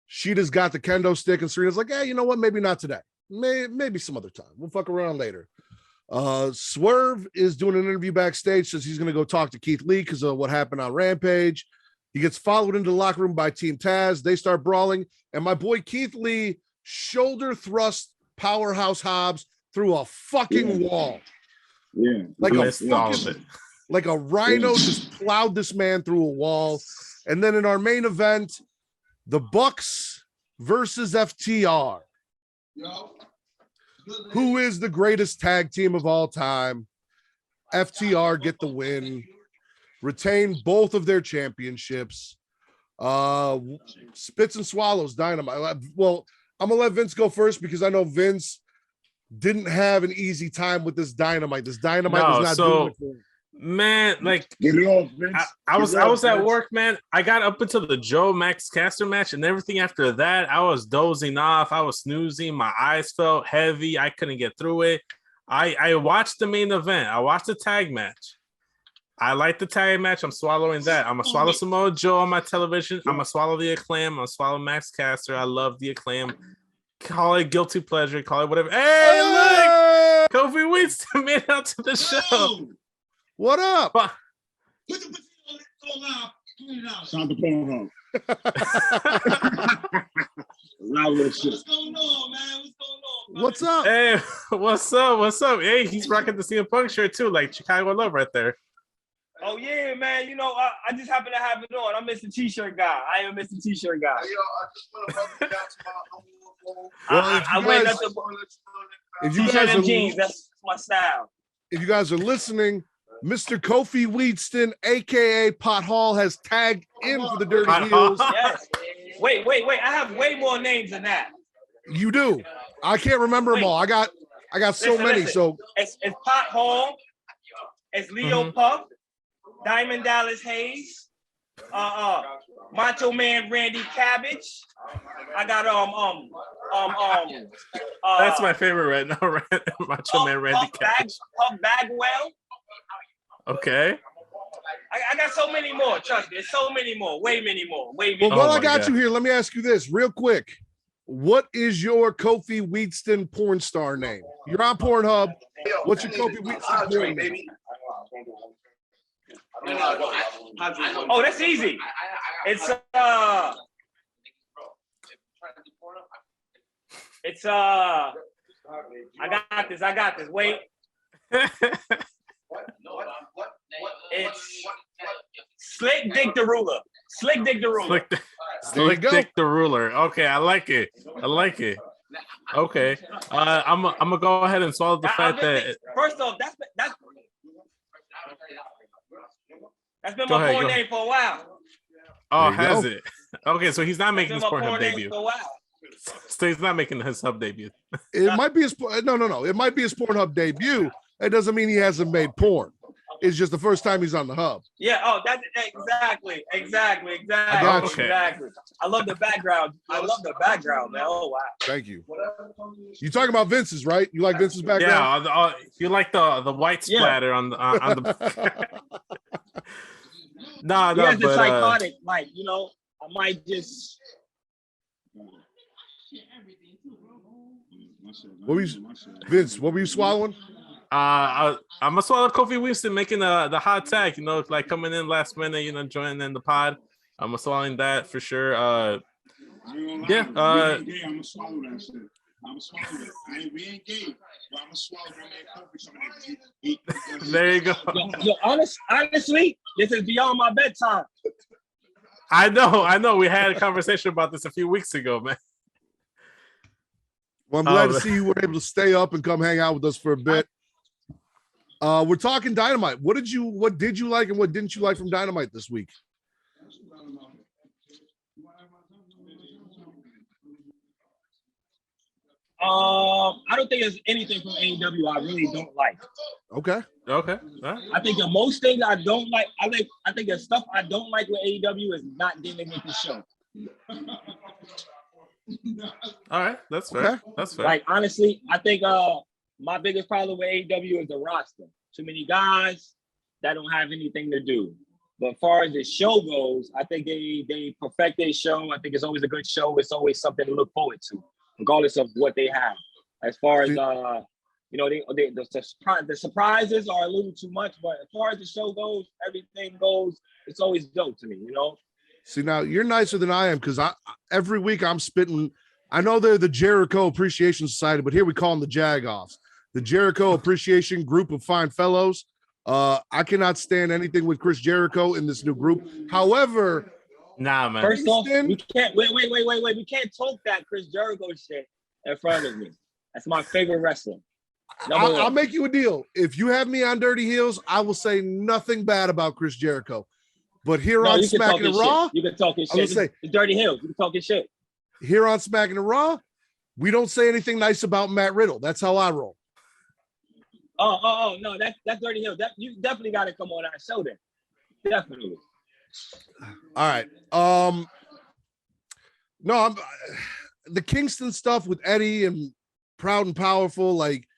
Sheeta's got the kendo stick, and Serena's like, yeah, you know what? Maybe not today. Maybe some other time. We'll fuck around later. Swerve is doing an interview backstage, says he's going to go talk to Keith Lee because of what happened on Rampage. He gets followed into the locker room by Team Taz. They start brawling, and my boy Keith Lee shoulder thrust Powerhouse Hobbs through a fucking wall. Yeah, like a rhino just plowed this man through a wall. And then in our main event, the Bucks versus FTR. Who is the greatest tag team of all time? FTR get the win, retain both of their championships. Spits and swallows Dynamite. Well, I'm gonna let Vince go first because I know Vince didn't have an easy time with this Dynamite. This Dynamite was not doing it for him. Man, like get it off, Vince. I was at work, man. I got up until the Joe Max Caster match, and everything after that, I was dozing off. I was snoozing. My eyes felt heavy. I couldn't get through it. I watched the main event. I watched the tag match. I like the tag match. I'm swallowing that. I'm gonna swallow Samoa Joe on my television. I'm gonna swallow the Acclaim. I'm gonna swallow Max Caster. I love the Acclaim. Call it guilty pleasure. Call it whatever. Hey, look, Kofi Winston made it out to the show. What up? Shout the Pornhub. What's going on, man? What's up? Hey, what's up? Hey, he's rocking the CM Punk shirt too, like Chicago Love right there. Oh yeah, man. You know, I just happen to have it on. I'm Mr. T-shirt guy. I am Mr. T-shirt guy. Hey, yo, I just want to welcome you down to my Well, I wear nothing. if you T-shirt guys and are jeans. That's my style. if you guys are listening, Mr. Kofi Weedston, aka Pot Hall, has tagged in for the Dirty Pot Heels. Hall. Yes. Wait. I have way more names than that. You do. I can't remember them all. I got so many. Listen. So It's Pot Hall. It's Leo Puff. Diamond Dallas Hayes. Macho Man Randy Cabbage. I got That's my favorite right now, Macho Man Randy Cabbage. Puff Bagwell. Okay. I got so many more. Trust me, there's so many more. Way many more. Well, while I got you here, let me ask you this real quick. What is your Kofi Weedston porn star name? You're on Pornhub. What's your Kofi Weedston porn name? Oh, that's easy. It's I got this. Wait. It's Slick Dick the Ruler. Slick Dick the Ruler. Slick Dick the Ruler. Okay, I like it. Okay. I'm gonna go ahead and swallow the fact that first off, that's been my porn name for a while. Oh, has it? Okay, so he's not making his Pornhub debut. For a while. So he's not making his hub debut. It might be his no. It might be his Pornhub debut. That doesn't mean he hasn't made porn. It's just the first time he's on the hub. Yeah. Oh, that's exactly. Exactly. I love the background. Man. Oh wow. Thank you. You talking about Vince's, right? You like Vince's background? Yeah. You like the white splatter on the. No, he has the psychotic, I might just. Vince, what were you swallowing? I'm gonna swallow Kofi Weedston making the hot tag, like coming in last minute, joining in the pod. I'm swallowing that for sure. I'm gonna swallow that shit. I'm gonna swallow it. We ain't gay, but I'm gonna swallow that. There you go. Yo, honestly, this is beyond my bedtime. I know. We had a conversation about this a few weeks ago, man. Well, I'm glad to see you were able to stay up and come hang out with us for a bit. We're talking Dynamite. What did you like and what didn't you like from Dynamite this week? I don't think there's anything from AEW I really don't like. Okay. I think the most things I don't like, I think the stuff I don't like with AEW is not dealing with the show. All right, that's fair. Okay. That's fair. Like honestly, I think my biggest problem with AEW is the roster. Too many guys that don't have anything to do. But as far as the show goes, I think they perfect their show. I think it's always a good show. It's always something to look forward to, regardless of what they have. As far as the surprises are a little too much, but as far as the show goes, everything goes. It's always dope to me, See, now you're nicer than I am because every week I'm spitting. I know they're the Jericho Appreciation Society, but here we call them the Jag-Offs, the Jericho Appreciation Group of Fine Fellows. I cannot stand anything with Chris Jericho in this new group. However, nah, man. First off, we can't wait. We can't talk that Chris Jericho shit in front of me. That's my favorite wrestler. I'll make you a deal. If you have me on Dirty Heels, I will say nothing bad about Chris Jericho. But here on Smackin It Raw, you can talk his shit. It's Dirty Heels. You can talk his shit. Here on Smackin It Raw, we don't say anything nice about Matt Riddle. That's how I roll. Oh no, that's Dirty Heels. You definitely got to come on our show then. Definitely. All right. No, the Kingston stuff with Eddie and Proud and Powerful, like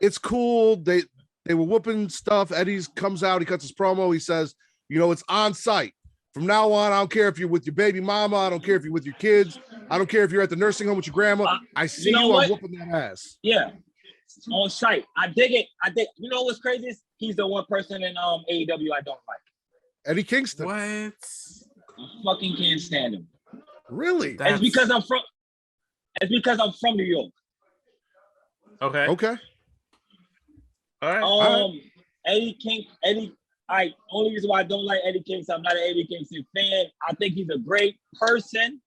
it's cool. They were whooping stuff. Eddie's comes out, he cuts his promo, he says, it's on site. From now on, I don't care if you're with your baby mama, I don't care if you're with your kids, I don't care if you're at the nursing home with your grandma. I see you, I'm whooping that ass. Yeah. On site. I dig it. You know what's crazy is he's the one person in AEW I don't like. Eddie Kingston. What? I fucking can't stand him. Really? It's because I'm from New York. Okay. All right. Eddie. Only reason why I don't like Eddie Kingston, I'm not an Eddie Kingston fan. I think he's a great person.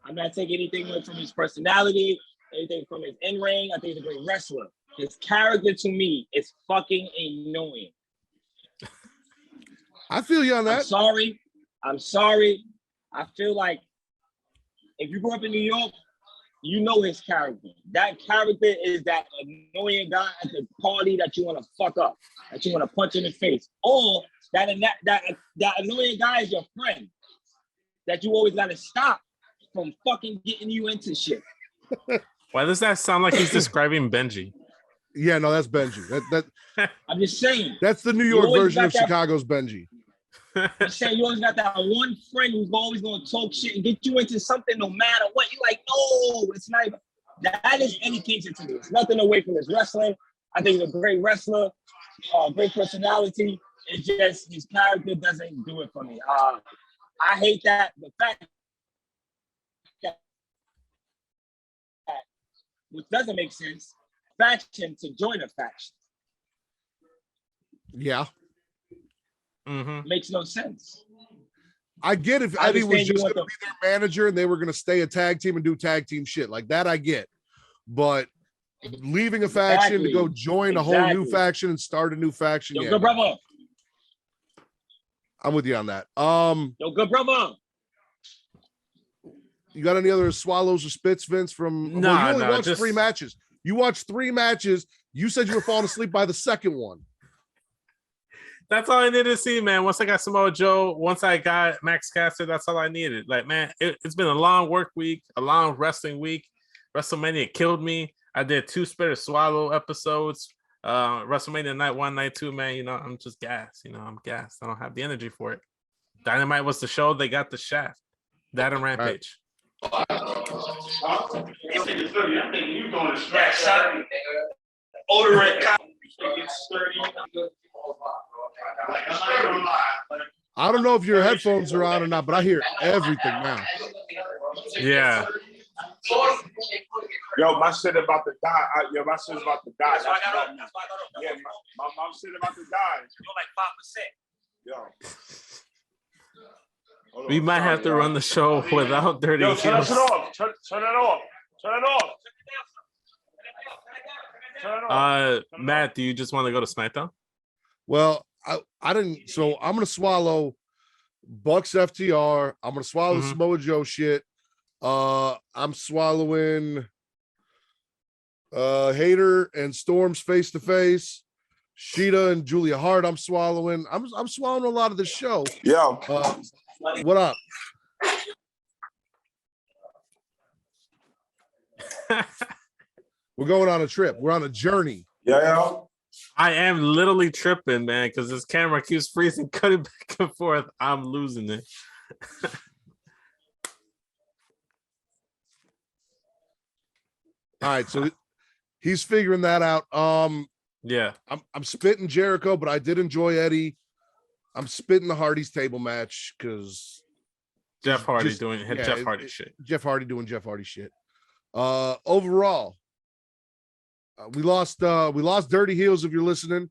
I'm not taking anything away from his personality, anything from his in-ring. I think he's a great wrestler. His character to me is fucking annoying. I feel you on I'm that. sorry. I feel like if you grew up in New York, you know his character. That character is that annoying guy at the party that you want to fuck up, that you want to punch in the face. Or that annoying guy is your friend that you always got to stop from fucking getting you into shit. Why does that sound like he's describing Benji? Yeah, no, that's Benji. That I'm just saying. that's the New You York always version got of that- Chicago's Benji. I'm saying you always got that one friend who's always going to talk shit and get you into something no matter what. You're like, no, it's not even. That is Eddie Kingston to me. It's nothing away from his wrestling. I think he's a great wrestler, great personality. It's just his character doesn't do it for me. I hate that. The fact that, which doesn't make sense, faction to join a faction. Yeah. Mm-hmm. Makes no sense. I get if I Eddie was understand you just want going to be their manager and they were going to stay a tag team and do tag team shit like that. I get, but leaving a faction to go join a whole new faction and start a new faction. Yo, Yeah, good brother. I'm with you on that. Yo, good brother. You got any other swallows or spits, Vince? From Nah, you only nah, watched just- 3 matches. You watched 3 matches. You said you were falling asleep by the second one. That's all I needed to see, man. Once I got Samoa Joe, once I got Max Caster, that's all I needed. Like, man, it's been a long work week, a long wrestling week. WrestleMania killed me. I did 2 Spit or Swallow episodes. WrestleMania night 1, night 2, man. You know, I'm just gassed. You know, I'm gassed. I don't have the energy for it. Dynamite was the show. They got the shaft. That and Rampage. I don't know if your headphones are on or not, but I hear everything now. Yeah. Yo, my shit about to die. My shit's about to die. Yeah, my shit about to die. You're like 5%. Yo. Hold on, We might sorry, have to yo. run the show without Dirty Yo, turn that Heels. shit off. Turn it off. Turn it off. Turn it off. Matt, do you just want to go to SmackDown? Well, I didn't. So I'm gonna swallow Bucks FTR. I'm gonna swallow Mhm. Samoa Joe shit. I'm swallowing Hater and Storm's face to face. Sheeta and Julia Hart. I'm swallowing. I'm swallowing a lot of this show. Yo. What up? We're going on a trip. We're on a journey. Yeah. I am literally tripping, man, because this camera keeps freezing, cutting back and forth. I'm losing it. All right, so he's figuring that out. Yeah. I'm spitting Jericho, but I did enjoy Eddie. I'm spitting the Hardy's table match because Jeff Hardy just- doing yeah, Jeff Hardy shit. Jeff Hardy doing Jeff Hardy shit. Overall, we lost Dirty Heels. If you're listening,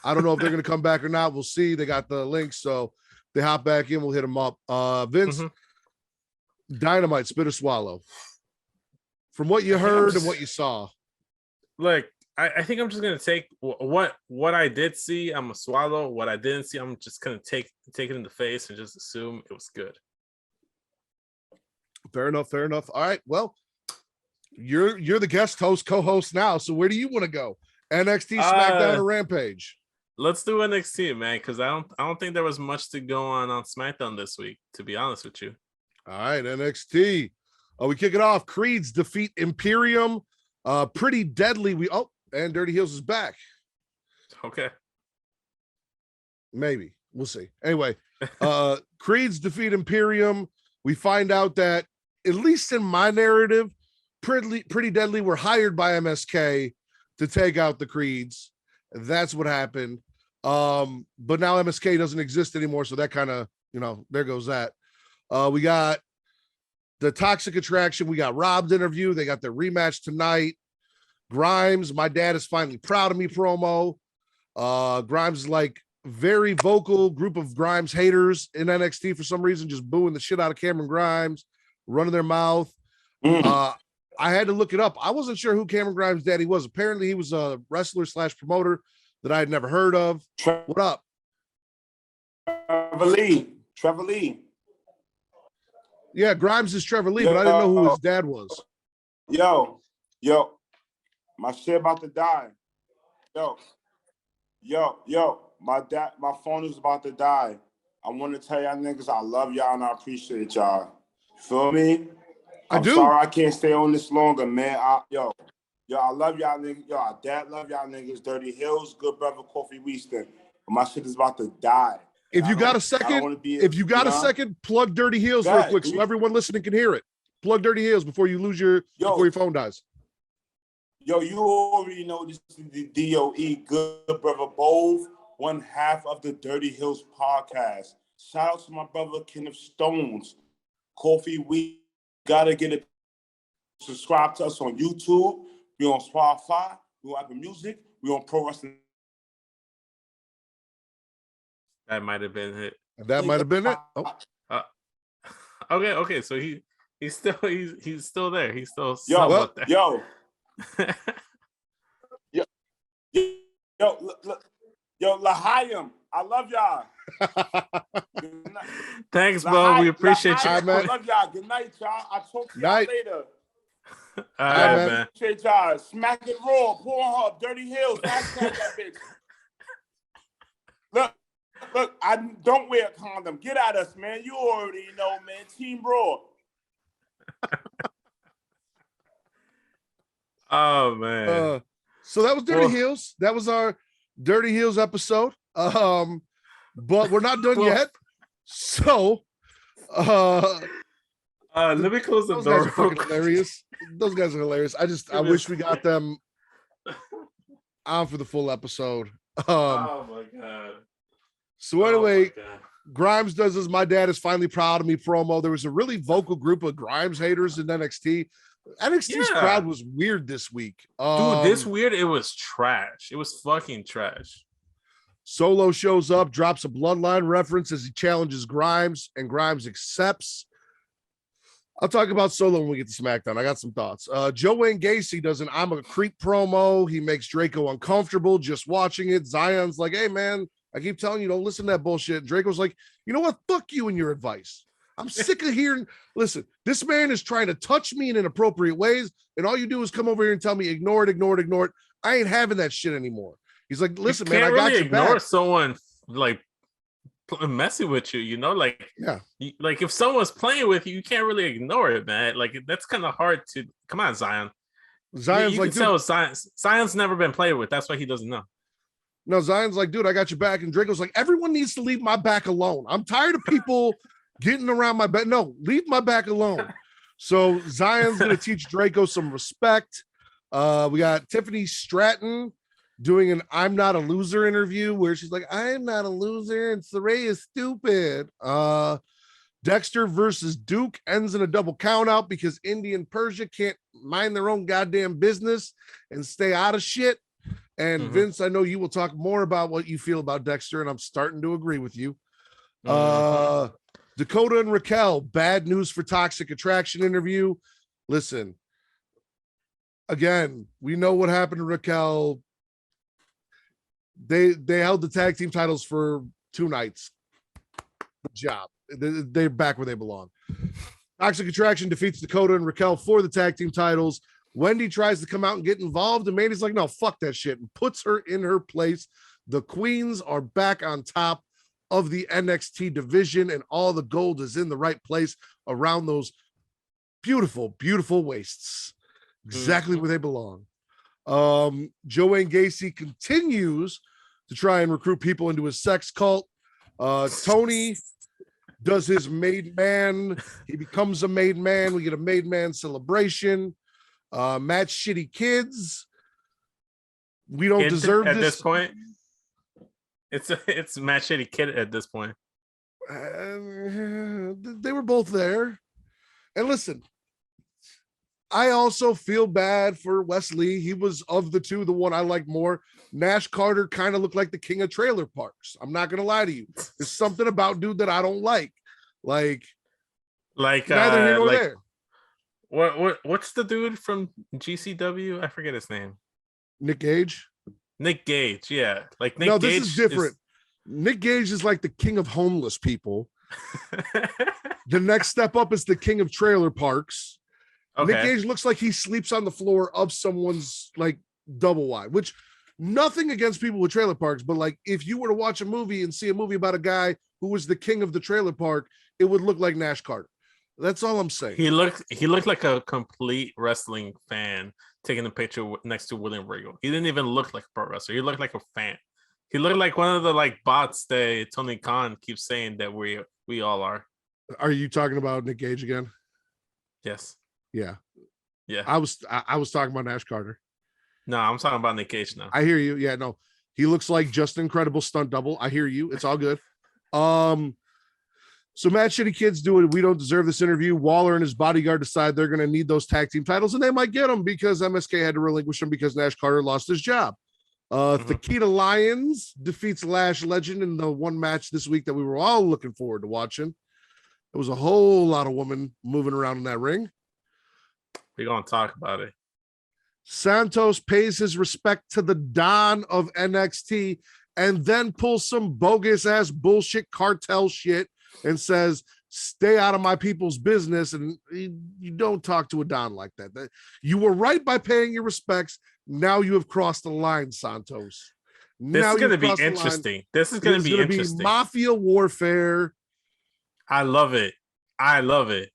I don't know if they're gonna come back or not. We'll see. They got the links, so they hop back in. We'll hit them up. Vince, Dynamite, spit or swallow. From what you heard and what you saw. Look, I think I'm just gonna take what I did see. I'm gonna swallow. What I didn't see, I'm just gonna take it in the face and just assume it was good. Fair enough. Fair enough. All right. Well, you're the guest host, co-host now. So where do you want to go? NXT, SmackDown, or Rampage? Let's do NXT, man, because I don't think there was much to go on SmackDown this week, to be honest with you. All right, NXT. We kick it off. Creed's defeat Imperium. Pretty deadly. And Dirty Heels is back. Okay. Maybe. We'll see. Anyway, Creed's defeat Imperium. We find out that, at least in my narrative, Pretty Deadly were hired by MSK to take out the Creeds. That's what happened. But now MSK doesn't exist anymore, so that kind of, there goes that. We got the Toxic Attraction. We got Rob's interview. They got their rematch tonight. Grimes, my dad is finally proud of me promo. Grimes is like very vocal group of Grimes haters in NXT for some reason, just booing the shit out of Cameron Grimes, running their mouth. I had to look it up. I wasn't sure who Cameron Grimes' daddy was. Apparently he was a wrestler / promoter that I had never heard of. What up? Trevor Lee. Yeah, Grimes is Trevor Lee, but I didn't know who his dad was. Yo, my shit about to die. Yo, my phone is about to die. I want to tell y'all niggas I love y'all and I appreciate y'all. Feel me? I do. Sorry I can't stay on this longer, man. Yo, I love y'all niggas. Yo, our dad love y'all niggas. Dirty Hills, good brother, Kofi Weaston. But my shit is about to die. If you got a second, plug Dirty Heels real quick so everyone listening can hear it. Plug Dirty Heels before you lose before your phone dies. Yo, you already know this is the DOE, good brother Bove, one half of the Dirty Hills podcast. Shout out to my brother Kenneth Stones. Kofi, we gotta get it. Subscribe to us on YouTube. We on Spotify. We on Apple Music. We on Pro Wrestling. That might have been it. That might have been it. Okay. So he's still there. He's still there. Yo, Lahayim, I love y'all. Thanks, bro. We appreciate you. I love y'all. Good night, y'all. I'll talk to y'all later. All right, man. Appreciate y'all. Smackin It Raw, Pornhub, Dirty Hills. Hashtag that bitch. Look, I don't wear a condom. Get at us, man. You already know, man. Team Raw. Oh man. So that was Dirty Heels. That was our Dirty Heels episode. But we're not done yet. So let me close the door. Guys are fucking hilarious. Those guys are hilarious. I wish we got them on for the full episode. Oh my god. So anyway, Grimes does this. My dad is finally proud of me promo. There was a really vocal group of Grimes haters in NXT. NXT's crowd was weird this week. Dude, it was trash. It was fucking trash. Solo shows up, drops a bloodline reference as he challenges Grimes, and Grimes accepts. I'll talk about Solo when we get to SmackDown. I got some thoughts. Joe Wayne Gacy does an I'm a creep promo. He makes Draco uncomfortable just watching it. Zion's like, hey, man, I keep telling you, don't listen to that bullshit. And Draco's like, you know what? Fuck you and your advice. I'm sick of hearing, listen, this man is trying to touch me in inappropriate ways, and all you do is come over here and tell me, ignore it. I ain't having that shit anymore. He's like, listen, man, I got your back. Ignore someone like messing with you, you know, like, yeah, like if someone's playing with you, you can't really ignore it, man. Like that's kind of hard to. Come on, Zion. Zion's you like, can tell Zion's never been played with. That's why he doesn't know. No, Zion's like, dude, I got your back, and Draco's like, everyone needs to leave my back alone. I'm tired of people getting around my back. No, leave my back alone. So Zion's gonna teach Draco some respect. We got Tiffany Stratton doing an I'm not a loser interview where she's like, I'm not a loser and Saray is stupid. Dexter versus Duke ends in a double count out because Indy and Persia can't mind their own goddamn business and stay out of shit. And Vince, I know you will talk more about what you feel about Dexter, and I'm starting to agree with you. Dakota and Raquel, bad news for Toxic Attraction interview. Listen, again, we know what happened to Raquel. They held the tag team titles for 2 nights. Good job. They're back where they belong. Toxic Attraction defeats Dakota and Raquel for the tag team titles. Wendy tries to come out and get involved, and Mandy's like, no, fuck that shit, and puts her in her place. The Queens are back on top of the NXT division, and all the gold is in the right place around those beautiful, beautiful waists. Exactly where they belong. Joe Wayne Gacy continues to try and recruit people into his sex cult. Tony does his made man. He becomes a made man. We get a made man celebration. Matt's shitty kids. We don't deserve at this point. It's Matt Shitty Kid at this point. They were both there. And listen, I also feel bad for Wesley. He was, of the two, the one I like more. Nash Carter kind of looked like the king of trailer parks. I'm not gonna lie to you. There's something about dude that I don't like. Like neither here nor there. What's the dude from GCW? I forget his name. Nick Gage. Nick Gage, yeah. Like Nick no, Gage this is different. Nick Gage is like the king of homeless people. The next step up is the king of trailer parks. Okay. Nick Gage looks like he sleeps on the floor of someone's like double wide, which nothing against people with trailer parks, but like if you were to watch a movie and see a movie about a guy who was the king of the trailer park, it would look like Nash Carter. That's all I'm saying. He looked like a complete wrestling fan taking a picture next to William Regal. He didn't even look like a pro wrestler. He looked like a fan. He looked like one of the like bots that Tony Khan keeps saying that we all are. Are you talking about Nick Gage again? Yes. Yeah. Yeah. I was talking about Nash Carter. No, I'm talking about Nick Gage now. I hear you. Yeah, no. He looks like just an incredible stunt double. I hear you. It's all good. So Mad Shitty Kids do it. We don't deserve this interview. Waller and his bodyguard decide they're going to need those tag team titles, and they might get them because MSK had to relinquish them because Nash Carter lost his job. Thakita Lyons defeats Lash Legend in the one match this week that we were all looking forward to watching. There was a whole lot of women moving around in that ring. We're going to talk about it. Santos pays his respect to the Don of NXT and then pulls some bogus ass bullshit cartel shit and says, stay out of my people's business. And you don't talk to a Don like that. You were right by paying your respects. Now you have crossed the line, Santos. This is going to be interesting. This is going to be interesting. Mafia warfare. I love it. I love it.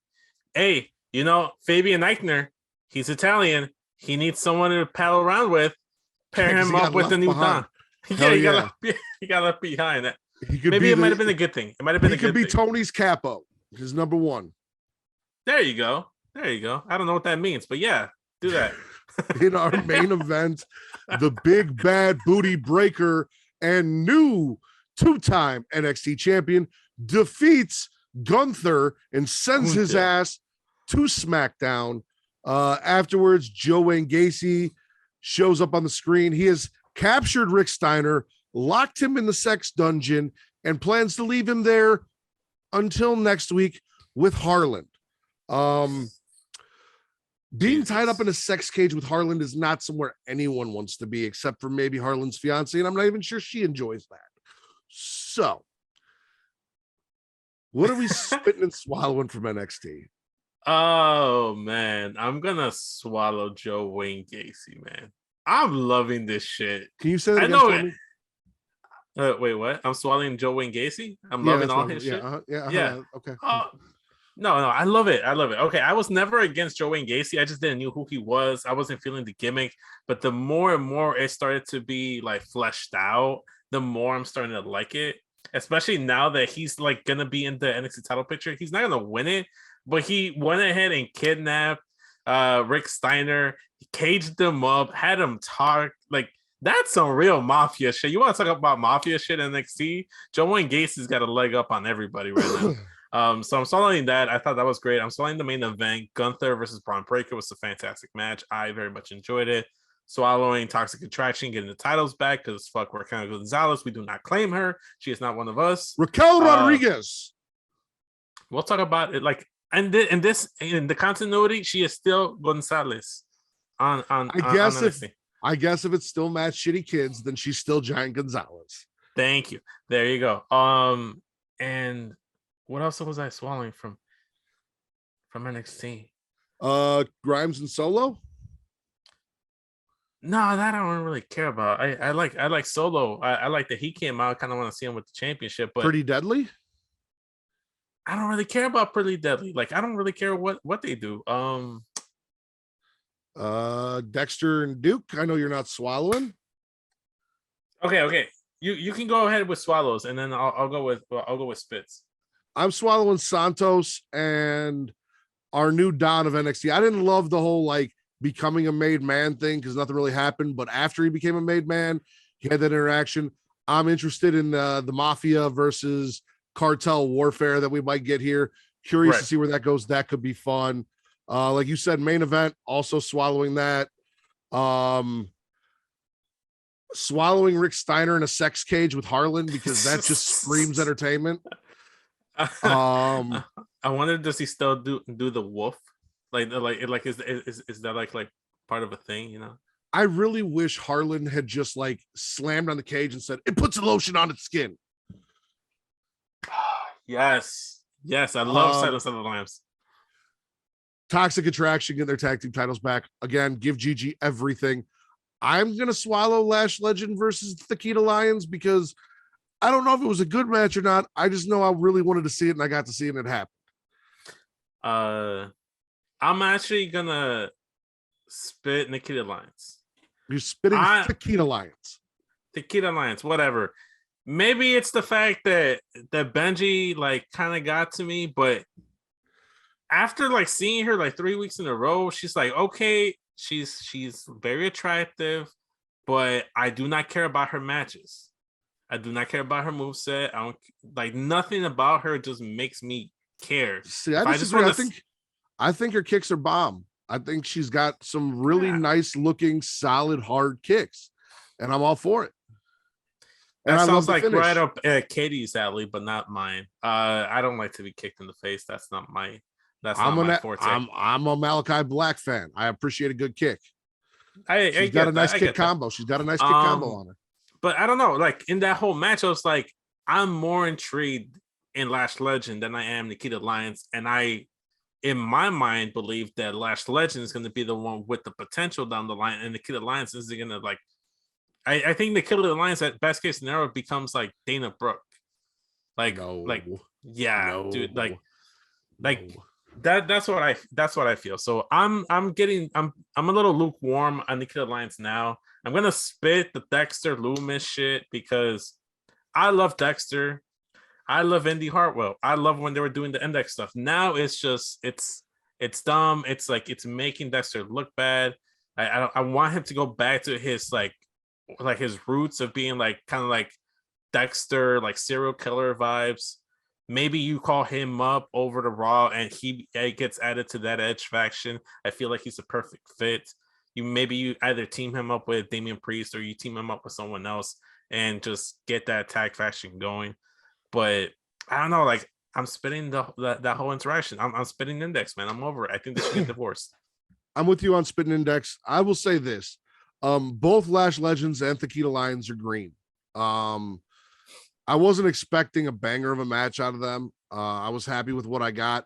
Hey, you know, Fabian Eichner, he's Italian. He needs someone to paddle around with. Pair him up with the new Don. Yeah, he got left behind. That. Maybe it might have been a good thing. It might have been a good thing. He could be Tony's capo, his number one. There you go. There you go. I don't know what that means, but yeah, do that. In our main event, the big bad booty breaker and new two-time NXT champion defeats Gunther and sends his ass to SmackDown. Afterwards, Joe Wayne Gacy shows up on the screen. He has captured Rick Steiner, locked him in the sex dungeon, and plans to leave him there until next week with Harland. Being tied up in a sex cage with Harland is not somewhere anyone wants to be, except for maybe Harland's fiance, and I'm not even sure she enjoys that. So, what are we spitting and swallowing from NXT? Oh man, I'm gonna swallow Joe Wayne Gacy, man. I'm loving this shit. Can you say that? I know it. Wait, what? I'm swallowing Joe Wayne Gacy. I'm loving all his shit. Yeah. Okay. No, I love it. I love it. Okay, I was never against Joe Wayne Gacy. I just didn't know who he was. I wasn't feeling the gimmick, but the more and more it started to be like fleshed out, the more I'm starting to like it. Especially now that he's like gonna be in the NXT title picture. He's not gonna win it, but he went ahead and kidnapped Rick Steiner. He caged them up, had him talk like. That's some real mafia shit. You want to talk about mafia shit in NXT? Joe Wayne Gacy's got a leg up on everybody right now. So I'm swallowing that. I thought that was great. I'm swallowing the main event. Gunther versus Braun Breaker was a fantastic match. I very much enjoyed it. Swallowing Toxic Attraction, getting the titles back because fuck Raquel Gonzalez. We do not claim her. She is not one of us. Raquel Rodriguez. We'll talk about it. Like in the continuity, she is still Gonzalez on I guess if it's still Mad Shitty Kids, then she's still Giant Gonzalez. Thank you. There you go. And what else was I swallowing from NXT? Grimes and Solo? No, that I don't really care about. I like Solo. I like that he came out. I kind of want to see him with the championship, but Pretty Deadly? I don't really care about Pretty Deadly. Like I don't really care what they do. Dexter and Duke. I know you're not swallowing. Okay. You can go ahead with swallows, and then I'll go with spits. I'm swallowing Santos and our new Don of NXT. I didn't love the whole like becoming a made man thing because nothing really happened. But after he became a made man, he had that interaction. I'm interested in the Mafia versus cartel warfare that we might get here. Curious to see where that goes. That could be fun. Like you said, main event, also swallowing that. Swallowing Rick Steiner in a sex cage with Harlan because that just screams entertainment. I wonder, does he still do the wolf? Is that like part of a thing, you know? I really wish Harlan had just like slammed on the cage and said, it puts a lotion on its skin. Yes. Yes. I love Um, Silence of the Lambs. Toxic Attraction get their tag team titles back. Again, give Gigi everything. I'm going to swallow Lash Legend versus the Kita Lions because I don't know if it was a good match or not. I just know I really wanted to see it and I got to see it and it happened. I'm actually gonna spit Nikita Lions. You're spitting Tequila Lions. Tequila Lions, whatever. Maybe it's the fact that Benji like kind of got to me, but after like seeing her like 3 weeks in a row, she's like, okay, she's very attractive, but I do not care about her matches. I do not care about her moveset. I don't like nothing about her just makes me care. See, I disagree. I think her kicks are bomb. I think she's got some really nice looking, solid, hard kicks, and I'm all for it. And that I sounds love like finish. right up Katie's alley, but not mine. I don't like to be kicked in the face. That's not my forte. I'm a Malachi Black fan. I appreciate a good kick. She's got a nice kick combo. She's got a nice kick combo on her. But I don't know. Like in that whole match, I was like, I'm more intrigued in Lash Legend than I am Nikita Lyons, and I, in my mind, believe that Lash Legend is going to be the one with the potential down the line, and Nikita Lyons is going to like. I think Nikita Lyons at best case scenario becomes like Dana Brooke, dude, that's what I feel. So I'm a little lukewarm on Nikita Lyons now. I'm gonna spit the Dexter Loomis shit because I love Dexter. I love Indy Hartwell. I love when they were doing the index stuff. Now it's just it's dumb. It's like it's making Dexter look bad. I want him to go back to his like his roots of being like kind of like Dexter, like serial killer vibes. Maybe you call him up over to Raw and he gets added to that Edge faction. I feel like he's a perfect fit. You either team him up with Damian Priest or you team him up with someone else and just get that tag faction going. But I don't know, like I'm spitting that whole interaction. I'm spitting Index, man. I'm over it. I think they should get divorced. I'm with you on spitting Index. I will say this. Both Lash Legends and Tequila Lions are green. I wasn't expecting a banger of a match out of them. I was happy with what I got.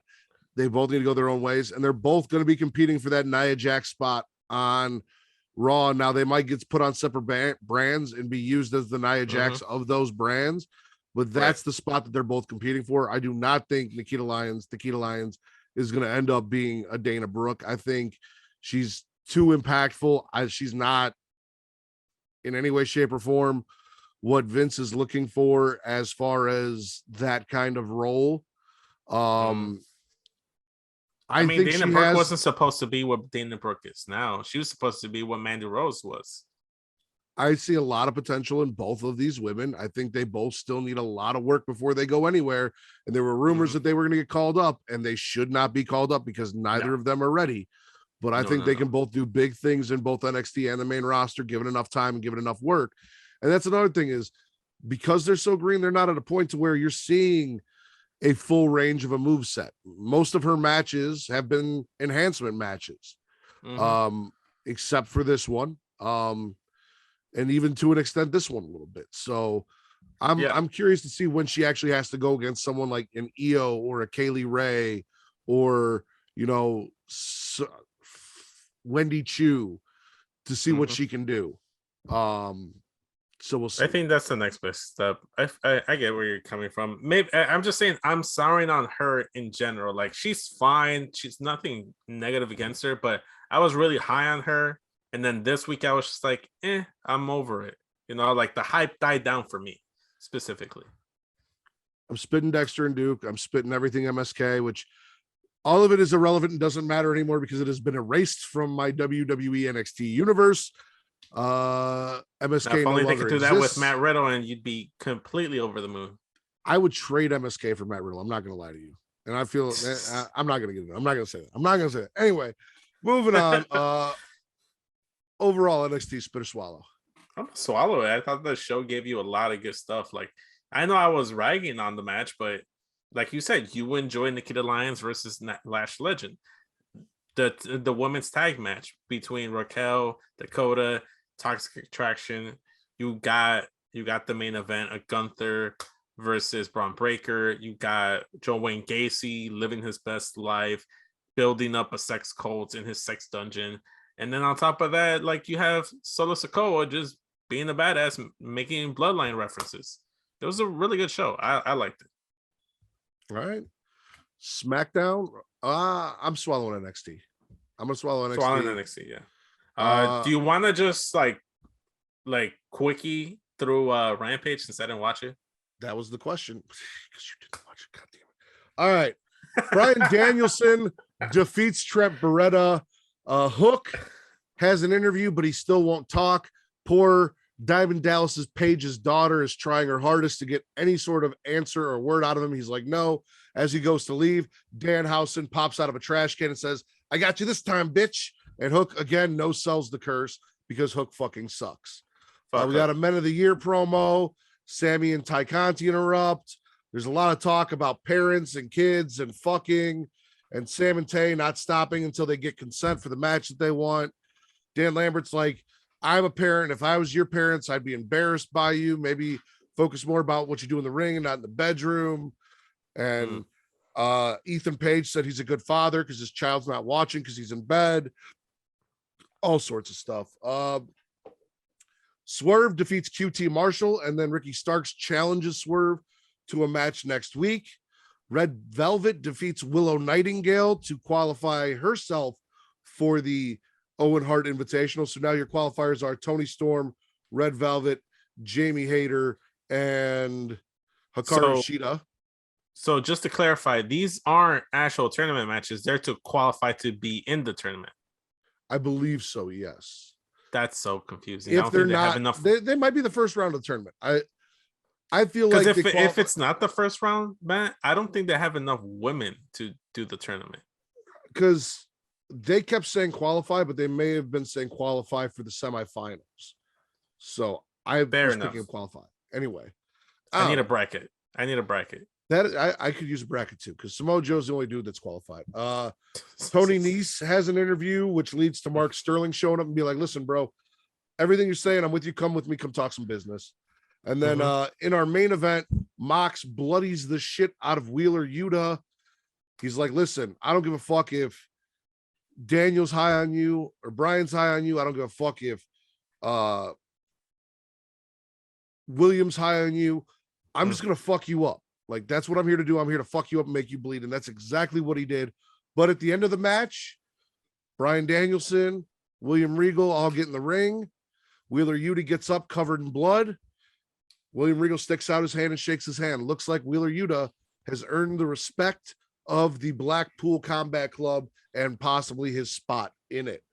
They both need to go their own ways, and they're both going to be competing for that Nia Jax spot on Raw. Now they might get put on separate brands and be used as the Nia Jax of those brands, but that's the spot that they're both competing for. I do not think Tequila Lions is going to end up being a Dana Brooke. I think she's too impactful. She's not in any way, shape, or form what Vince is looking for as far as that kind of role. I mean, Dana Brooke wasn't supposed to be what Dana Brooke is now. She was supposed to be what Mandy Rose was. I see a lot of potential in both of these women. I think they both still need a lot of work before they go anywhere. And there were rumors that they were going to get called up, and they should not be called up because neither of them are ready. But I think they can both do big things in both NXT and the main roster, given enough time and given enough work. And that's another thing is because they're so green, they're not at a point to where you're seeing a full range of a move set. Most of her matches have been enhancement matches, except for this one. And even to an extent, this one a little bit. So I'm curious to see when she actually has to go against someone like an Io or a Kaylee Ray or, Wendy Chu to see what she can do. So we'll see. I think that's the next best step. I get where you're coming from. Maybe I'm just saying I'm souring on her in general. Like she's fine. She's nothing negative against her, but I was really high on her. And then this week I was just like, I'm over it. Like the hype died down for me specifically. I'm spitting Dexter and Duke. I'm spitting everything MSK, which all of it is irrelevant and doesn't matter anymore because it has been erased from my WWE NXT universe. MSK if only they could do that with Matt Riddle and you'd be completely over the moon. I would trade MSK for Matt Riddle. I'm not going to lie to you. And I feel I'm not going to get it. I'm not going to say that. I'm not going to say that. Anyway, moving on. Overall, NXT spit or swallow. I'm gonna swallow it. I thought the show gave you a lot of good stuff. Like I know I was ragging on the match, but like you said, you enjoy Nikita Lyons versus Lash Legend. The women's tag match between Raquel, Dakota, Toxic Attraction. You got the main event, a Gunther versus Braun Breaker. You got Joe Wayne Gacy living his best life, building up a sex cult in his sex dungeon. And then on top of that, like you have Solo Sikoa just being a badass, making bloodline references. It was a really good show. I liked it. All right. Smackdown. I'm swallowing NXT. I'm gonna swallow NXT. Swallowing NXT, yeah. Do you want to just like quickie through Rampage since I didn't watch it? That was the question. Because you didn't watch it. God damn it. All right. Bryan Danielson defeats Trent Beretta. Hook has an interview, but he still won't talk. Poor Diamond Dallas's Paige's daughter is trying her hardest to get any sort of answer or word out of him. He's like, no. As he goes to leave, Danhausen pops out of a trash can and says, I got you this time, bitch. And Hook, again, no sells the curse because Hook fucking sucks. We got a Men of the Year promo. Sammy and Ty Conti interrupt. There's a lot of talk about parents and kids and fucking, and Sam and Tay not stopping until they get consent for the match that they want. Dan Lambert's like, I'm a parent. If I was your parents, I'd be embarrassed by you. Maybe focus more about what you do in the ring and not in the bedroom. And Ethan Page said he's a good father because his child's not watching because he's in bed. All sorts of stuff. Swerve defeats QT Marshall, and then Ricky Starks challenges Swerve to a match next week. Red Velvet defeats Willow Nightingale to qualify herself for the Owen Hart Invitational. So now your qualifiers are Toni Storm, Red Velvet, Jamie Hayter, and Hikaru Shida. So just to clarify, these aren't actual tournament matches. They're to qualify to be in the tournament. I believe so, yes. That's so confusing. If they're not, they might be the first round of the tournament. I feel like if it's not the first round, Matt, I don't think they have enough women to do the tournament. Because they kept saying qualify, but they may have been saying qualify for the semifinals. So I was thinking of qualify. Anyway, I need a bracket. That I could use a bracket too, because Samoa Joe's the only dude that's qualified. Tony Nese has an interview, which leads to Mark Sterling showing up and be like, listen, bro, everything you're saying, I'm with you. Come with me. Come talk some business. And then in our main event, Mox bloodies the shit out of Wheeler Yuta. He's like, listen, I don't give a fuck if Daniel's high on you or Brian's high on you. I don't give a fuck if Williams high on you. I'm just going to fuck you up. Like, that's what I'm here to do. I'm here to fuck you up and make you bleed. And that's exactly what he did. But at the end of the match, Bryan Danielson, William Regal all get in the ring. Wheeler Yuta gets up covered in blood. William Regal sticks out his hand and shakes his hand. Looks like Wheeler Yuta has earned the respect of the Blackpool Combat Club and possibly his spot in it.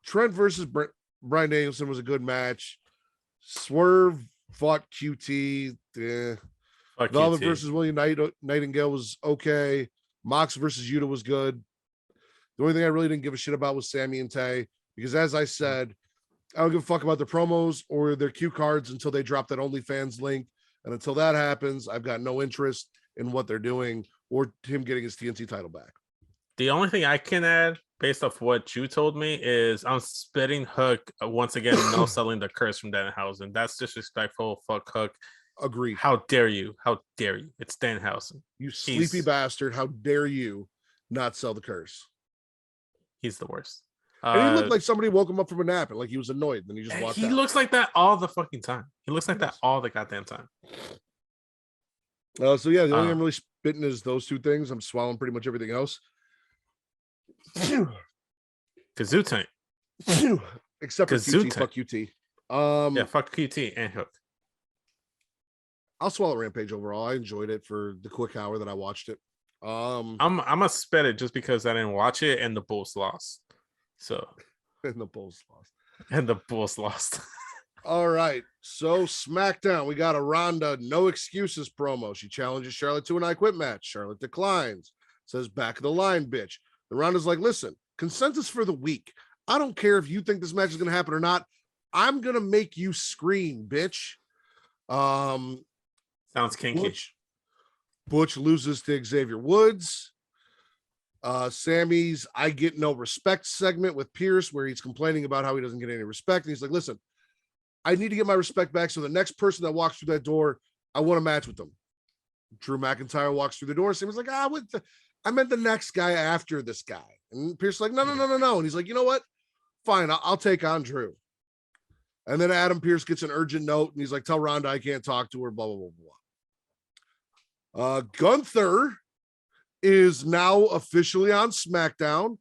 Trent versus Bryan Danielson was a good match. Swerve fought QT. Velvet versus William Nightingale was okay. Mox versus Yuta was good. The only thing I really didn't give a shit about was Sammy and Tay, because as I said, I don't give a fuck about their promos or their cue cards until they drop that OnlyFans link. And until that happens, I've got no interest in what they're doing or him getting his TNT title back. The only thing I can add, based off what you told me, is I'm spitting Hook once again, no selling the curse from Danhausen. That's disrespectful. Fuck Hook. Agree. How dare you? How dare you? It's Danhausen. You sleepy bastard. How dare you not sell the curse? He's the worst. And he looked like somebody woke him up from a nap and like he was annoyed. Then he just walked out. He looks like that all the fucking time. He looks like that all the goddamn time. So yeah, the only thing I'm really spitting is those two things. I'm swallowing pretty much everything else. Kazoo tank. Except for QT. Fuck QT. Yeah, fuck QT and Hook. I'll swallow Rampage overall. I enjoyed it for the quick hour that I watched it. I'm gonna spit it just because I didn't watch it and the Bulls lost. So and the Bulls lost. All right. So SmackDown, we got a Ronda no excuses promo. She challenges Charlotte to an I Quit match. Charlotte declines. Says back of the line, bitch. The Ronda's like, listen, consensus for the week. I don't care if you think this match is gonna happen or not. I'm gonna make you scream, bitch. Sounds kinky. Butch loses to Xavier Woods. Sammy's I get no respect segment with Pierce, where he's complaining about how he doesn't get any respect. And he's like, listen, I need to get my respect back. So the next person that walks through that door, I want to match with them. Drew McIntyre walks through the door. So he was like, I meant the next guy after this guy. And Pierce's like, no. And he's like, you know what? Fine, I'll take on Drew. And then Adam Pearce gets an urgent note, and he's like, tell Ronda I can't talk to her, blah, blah, blah, blah. Gunther is now officially on SmackDown.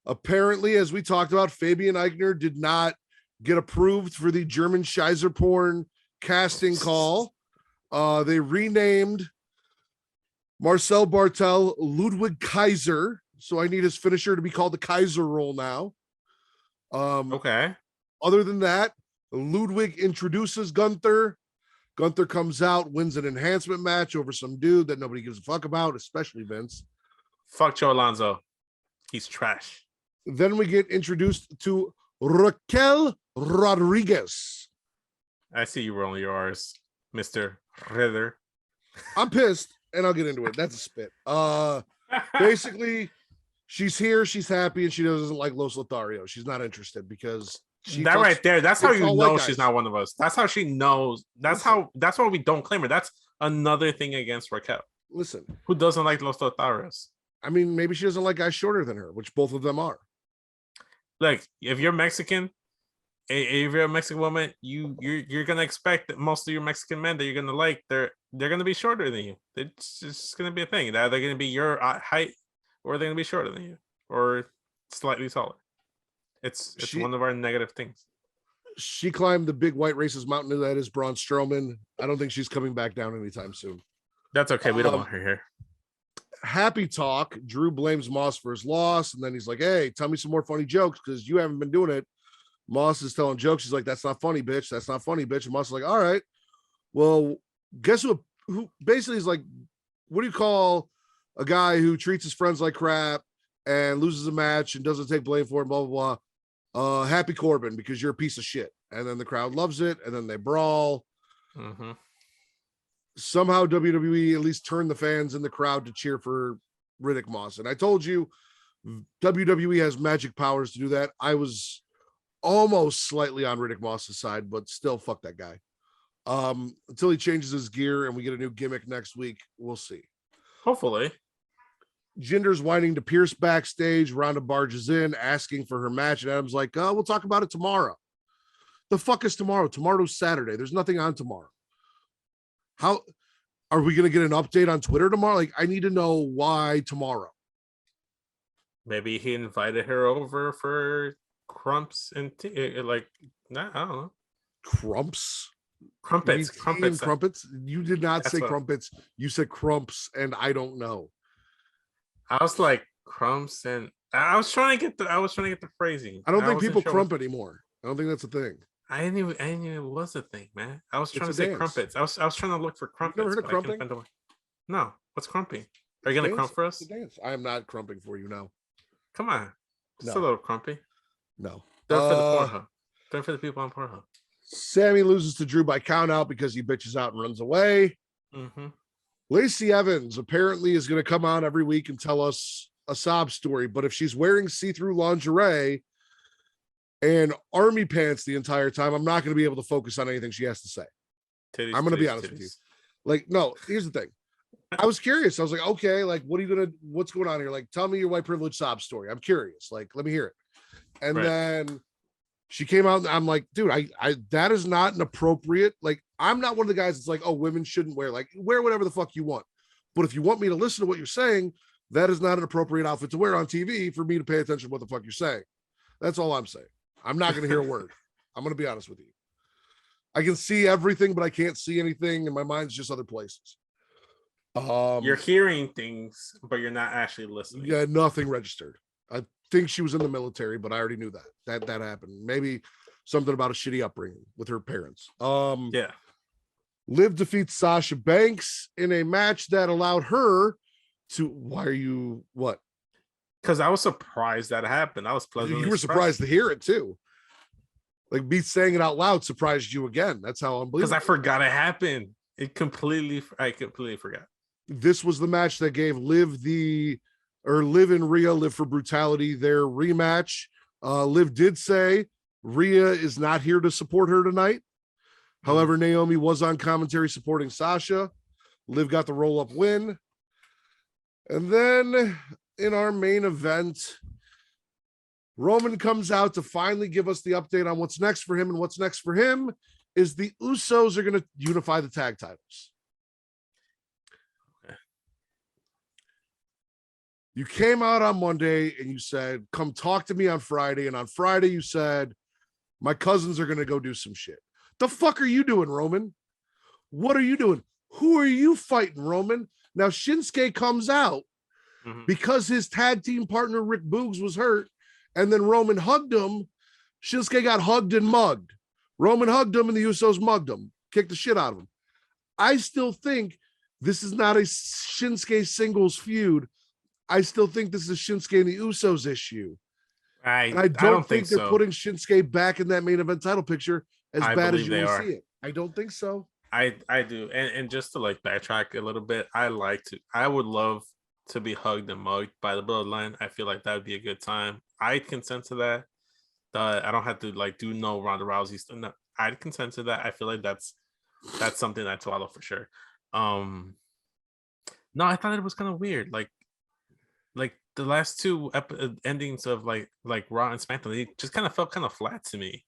Apparently, as we talked about, Fabian Eichner did not get approved for the German Scheiser porn casting call. They renamed Marcel Bartel Ludwig Kaiser. So I need his finisher to be called the Kaiser roll now. Okay. Other than that, Ludwig introduces Gunther. Gunther comes out, wins an enhancement match over some dude that nobody gives a fuck about, especially Vince. Fuck Joe Alonzo. He's trash. Then we get introduced to Raquel Rodriguez. I see you rolling your R's, Mr. Ritter. I'm pissed, and I'll get into it. That's a spit. Basically, she's here, she's happy, and she doesn't like Los Lothario. She's not interested because that right there. That's how you know she's guys. not one of us. That's how she knows. That's why we don't claim her. That's another thing against Raquel. Listen, who doesn't like Los Lotharios? I mean, maybe she doesn't like guys shorter than her, which both of them are. Like, if you're Mexican, if you're a Mexican woman, you're gonna expect that most of your Mexican men that you're gonna like, they're gonna be shorter than you. It's just gonna be a thing. They're gonna be your height, or they're gonna be shorter than you, or slightly taller. It's one of our negative things. She climbed the big white racist mountain that is Braun Strowman. I don't think she's coming back down anytime soon. That's okay. We don't want her here. Happy talk. Drew blames Moss for his loss, and then he's like, "Hey, tell me some more funny jokes because you haven't been doing it." Moss is telling jokes. She's like, "That's not funny, bitch. That's not funny, bitch." And Moss is like, "All right, well, guess who basically is like, what do you call a guy who treats his friends like crap and loses a match and doesn't take blame for it, blah, blah, blah. Happy Corbin, because you're a piece of shit." And then the crowd loves it, and then they brawl. Mm-hmm. Somehow WWE at least turned the fans in the crowd to cheer for Riddick Moss. And I told you, WWE has magic powers to do that. I was almost slightly on Riddick Moss's side, but still, fuck that guy. Until he changes his gear and we get a new gimmick next week, we'll see. Hopefully. Jinder's whining to Pierce backstage. Ronda barges in, asking for her match, and Adam's like, "Oh, we'll talk about it tomorrow." The fuck is tomorrow? Tomorrow's Saturday. There's nothing on tomorrow. How are we going to get an update on Twitter tomorrow? Like, I need to know why tomorrow. Maybe he invited her over for crumps and I don't know. Crumpets. Crumpets. You did not say crumpets. You said crumps, and I don't know. I was like crumps, and I was trying to get the phrasing. I don't think people crump anymore. I don't think that's a thing. I didn't even it was a thing, man. I was trying to say crumpets. I was trying to look for crumpets. You've never heard of crumping? No. What's crumping? Are you gonna crump for us? Dance. I am not crumping for you now. Come on. Just No. a little crumpy. No. Do it for the Pornhub. Do it for the people on Pornhub. Sammy loses to Drew by count out because he bitches out and runs away. Mm-hmm. Lacey Evans apparently is going to come on every week and tell us a sob story, but if she's wearing see-through lingerie and army pants the entire time, I'm not going to be able to focus on anything she has to say. I'm going to be honest with you. Like, no, here's the thing. I was curious. I was like, okay, like, what's going on here? Like, tell me your white privilege sob story. I'm curious. Like, let me hear it. And then she came out and I'm like, dude, I that is not an appropriate, like, I'm not one of the guys that's like, oh, women shouldn't wear whatever the fuck you want. But if you want me to listen to what you're saying, that is not an appropriate outfit to wear on TV for me to pay attention to what the fuck you're saying. That's all I'm saying. I'm not going to hear a word. I'm going to be honest with you. I can see everything, but I can't see anything, and my mind's just other places. You're hearing things, but you're not actually listening. Yeah, nothing registered. I think she was in the military, but I already knew that happened. Maybe something about a shitty upbringing with her parents. Yeah. Liv defeats Sasha Banks in a match that allowed her to. Why are you what? Because I was surprised that happened. I was pleasantly You were surprised to hear it too. Like me saying it out loud surprised you again. That's how unbelievable. Because I forgot it happened. I completely forgot. This was the match that gave Liv and Rhea, Liv for Brutality, their rematch. Liv did say Rhea is not here to support her tonight. However, Naomi was on commentary supporting Sasha. Liv got the roll-up win. And then in our main event, Roman comes out to finally give us the update on what's next for him. And what's next for him is the Usos are going to unify the tag titles. You came out on Monday and you said, come talk to me on Friday. And on Friday, you said, my cousins are going to go do some shit. The fuck are you doing, Roman? What are you doing? Who are you fighting, Roman? Now, Shinsuke comes out because his tag team partner, Rick Boogs, was hurt. And then Roman hugged him. Shinsuke got hugged and mugged. Roman hugged him and the Usos mugged him, kicked the shit out of him. I still think this is not a Shinsuke singles feud. I still think this is Shinsuke and the Usos issue. I don't think they're putting Shinsuke back in that main event title picture as bad as you want to see it. I don't think so. I do. And just to like backtrack a little bit, I would love to be hugged and mugged by the Bloodline. I feel like that would be a good time. I'd consent to that. I don't have to like do no Ronda Rousey stuff. No, I'd consent to that. I feel like that's something I'd swallow for sure. No, I thought it was kind of weird. Like the last two endings of like Raw and SmackDown, they just kind of felt kind of flat to me.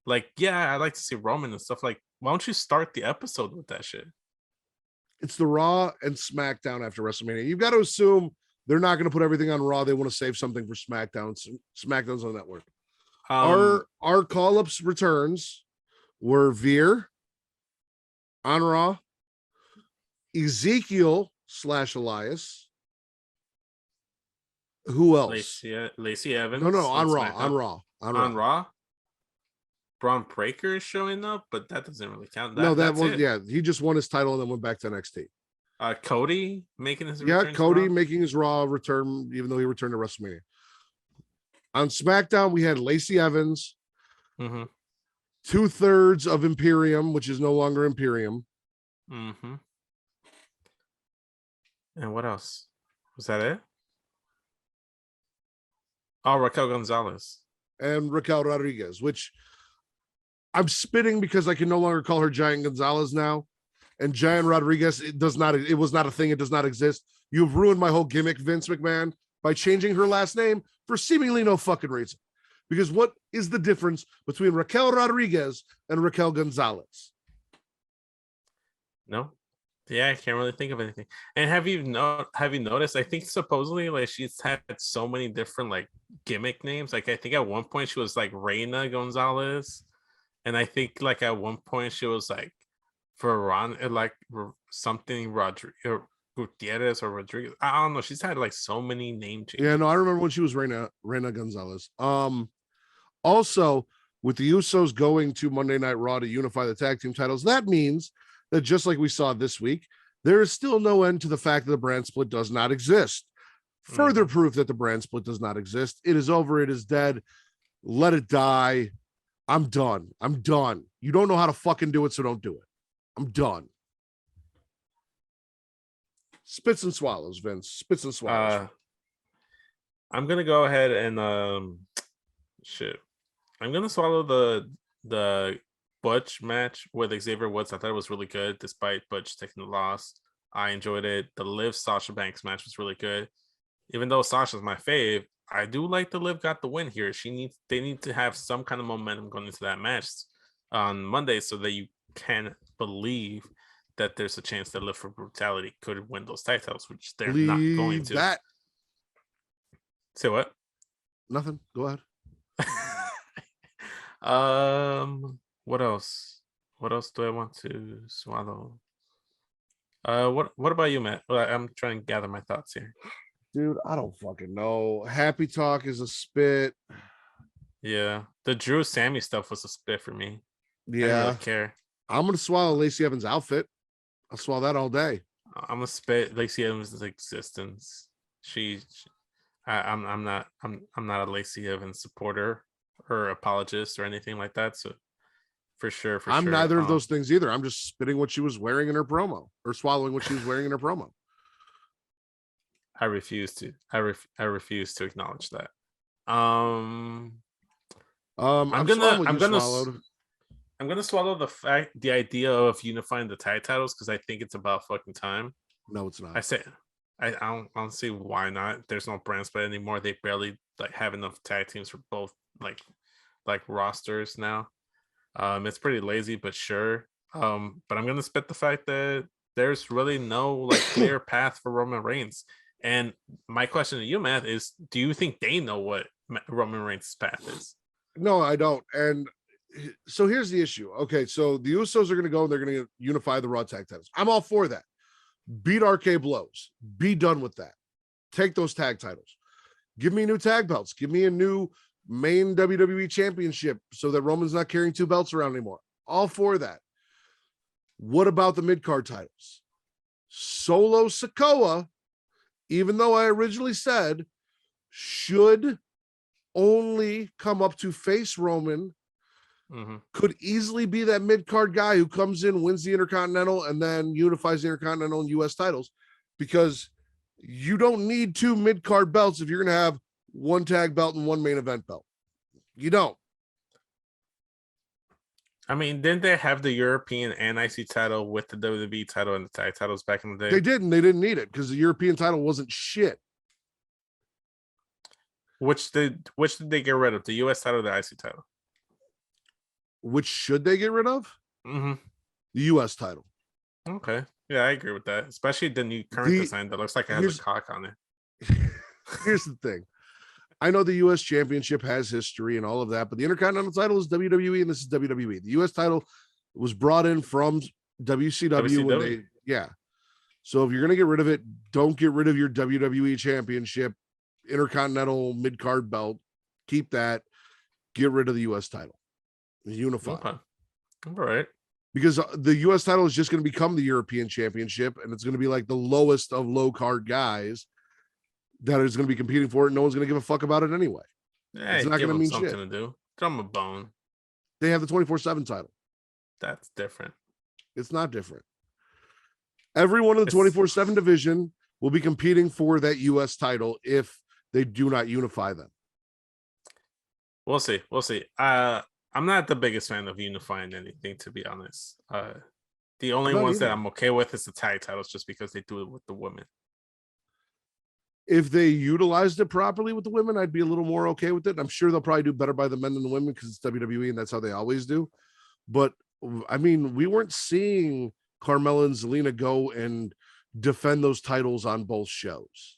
Like, yeah, I'd like to see Roman and stuff. Like, why don't you start the episode with that shit? It's the Raw and SmackDown after WrestleMania. You've got to assume they're not going to put everything on Raw. They want to save something for SmackDown. SmackDown's on the network. Our call-ups returns were Veer on Raw, Ezekiel / Elias. Who else? Lacey Evans. No, on Raw. Braun Breaker is showing up, but that doesn't really count. That was he just won his title and then went back to NXT. Cody making his return. Cody making his Raw return, even though he returned to WrestleMania. On SmackDown, we had Lacey Evans, 2/3 of Imperium, which is no longer Imperium. And what else? Was that it? Oh, Raquel Gonzalez. And Raquel Rodriguez, which I'm spitting because I can no longer call her Giant Gonzalez now. And Giant Rodriguez, it was not a thing. It does not exist. You've ruined my whole gimmick, Vince McMahon, by changing her last name for seemingly no fucking reason. Because what is the difference between Raquel Rodriguez and Raquel Gonzalez? No. Yeah, I can't really think of anything. And have you noticed? I think supposedly like she's had so many different like gimmick names. Like I think at one point she was like Reina Gonzalez, and I think like at one point she was like something Gutierrez or Rodriguez. I don't know. She's had like so many name changes. Yeah, no, I remember when she was Reina Gonzalez. Also with the Usos going to Monday Night Raw to unify the tag team titles, that means that just like we saw this week, there is still no end to the fact that the brand split does not exist. Further proof that the brand split does not exist. It is over. It is dead. Let it die. I'm done. You don't know how to fucking do it, so don't do it. I'm done. Spits and swallows, Vince. Spits and swallows. I'm gonna go ahead and I'm gonna swallow the Butch match with Xavier Woods. I thought it was really good, despite Butch taking the loss. I enjoyed it. The Liv Sasha Banks match was really good. Even though Sasha's my fave, I do like the Liv got the win here. They need to have some kind of momentum going into that match on Monday so that you can believe that there's a chance that Liv for Brutality could win those titles, which they're not going to. That. Say what? Nothing. Go ahead. What else? What else do I want to swallow? What about you, Matt? Well, I'm trying to gather my thoughts here. Dude, I don't fucking know. Happy Talk is a spit. Yeah, the Drew Sammy stuff was a spit for me. Yeah, I didn't really care. I'm gonna swallow Lacey Evans' outfit. I'll swallow that all day. I'm gonna spit Lacey Evans' existence. I'm not a Lacey Evans supporter or apologist or anything like that. So for sure, I'm neither of those things either. I'm just spitting what she was wearing in her promo, or swallowing what she was wearing in her promo. I refuse to. I refuse to acknowledge that. I'm swallowing what you swallowed. I'm gonna swallow the idea of unifying the tag titles because I think it's about fucking time. No, it's not. I don't see why not. There's no brand split anymore. They barely like have enough tag teams for both like rosters now. It's pretty lazy, but sure. But I'm gonna spit the fact that there's really no like clear path for Roman Reigns. And my question to you, Matt, is: do you think they know what Roman Reigns' path is? No, I don't. And so here's the issue. Okay, so the Usos are going to go and they're going to unify the Raw tag titles. I'm all for that. Beat RK Blows. Be done with that. Take those tag titles. Give me new tag belts. Give me a new main WWE championship so that Roman's not carrying two belts around anymore. All for that. What about the mid-card titles? Solo Sikoa, even though I originally said should only come up to face Roman, could easily be that mid-card guy who comes in, wins the Intercontinental, and then unifies the Intercontinental and US titles, because you don't need two mid-card belts if you're going to have one tag belt and one main event belt. You don't. I mean, didn't they have the European and IC title with the WWE title and the tag titles back in the day? They didn't. They didn't need it because the European title wasn't shit. Which did they get rid of? The US title or the IC title? Which should they get rid of? The US title. Okay. Yeah, I agree with that. Especially the new current design that looks like it has a cock on it. Here's the thing. I know the US championship has history and all of that, but the Intercontinental title is WWE and this is WWE. The US title was brought in from WCW. When they, yeah. So if you're going to get rid of it, don't get rid of your WWE championship, Intercontinental mid-card belt. Keep that. Get rid of the US title. Unify. Okay. All right. Because the US title is just going to become the European championship, and it's going to be like the lowest of low card guys that is going to be competing for it. No one's going to give a fuck about it anyway. Yeah, it's not going to mean something shit. To do. Throw them a bone. They have the 24/7 title. That's different. It's not different. Everyone in the 24/7 division will be competing for that US title if they do not unify them. We'll see. We'll see. I'm not the biggest fan of unifying anything, to be honest. The only ones that I'm okay with is the tag titles, just because they do it with the women. If they utilized it properly with the women, I'd be a little more okay with it. I'm sure they'll probably do better by the men than the women because it's WWE and that's how they always do. But I mean, we weren't seeing Carmella and Zelina go and defend those titles on both shows.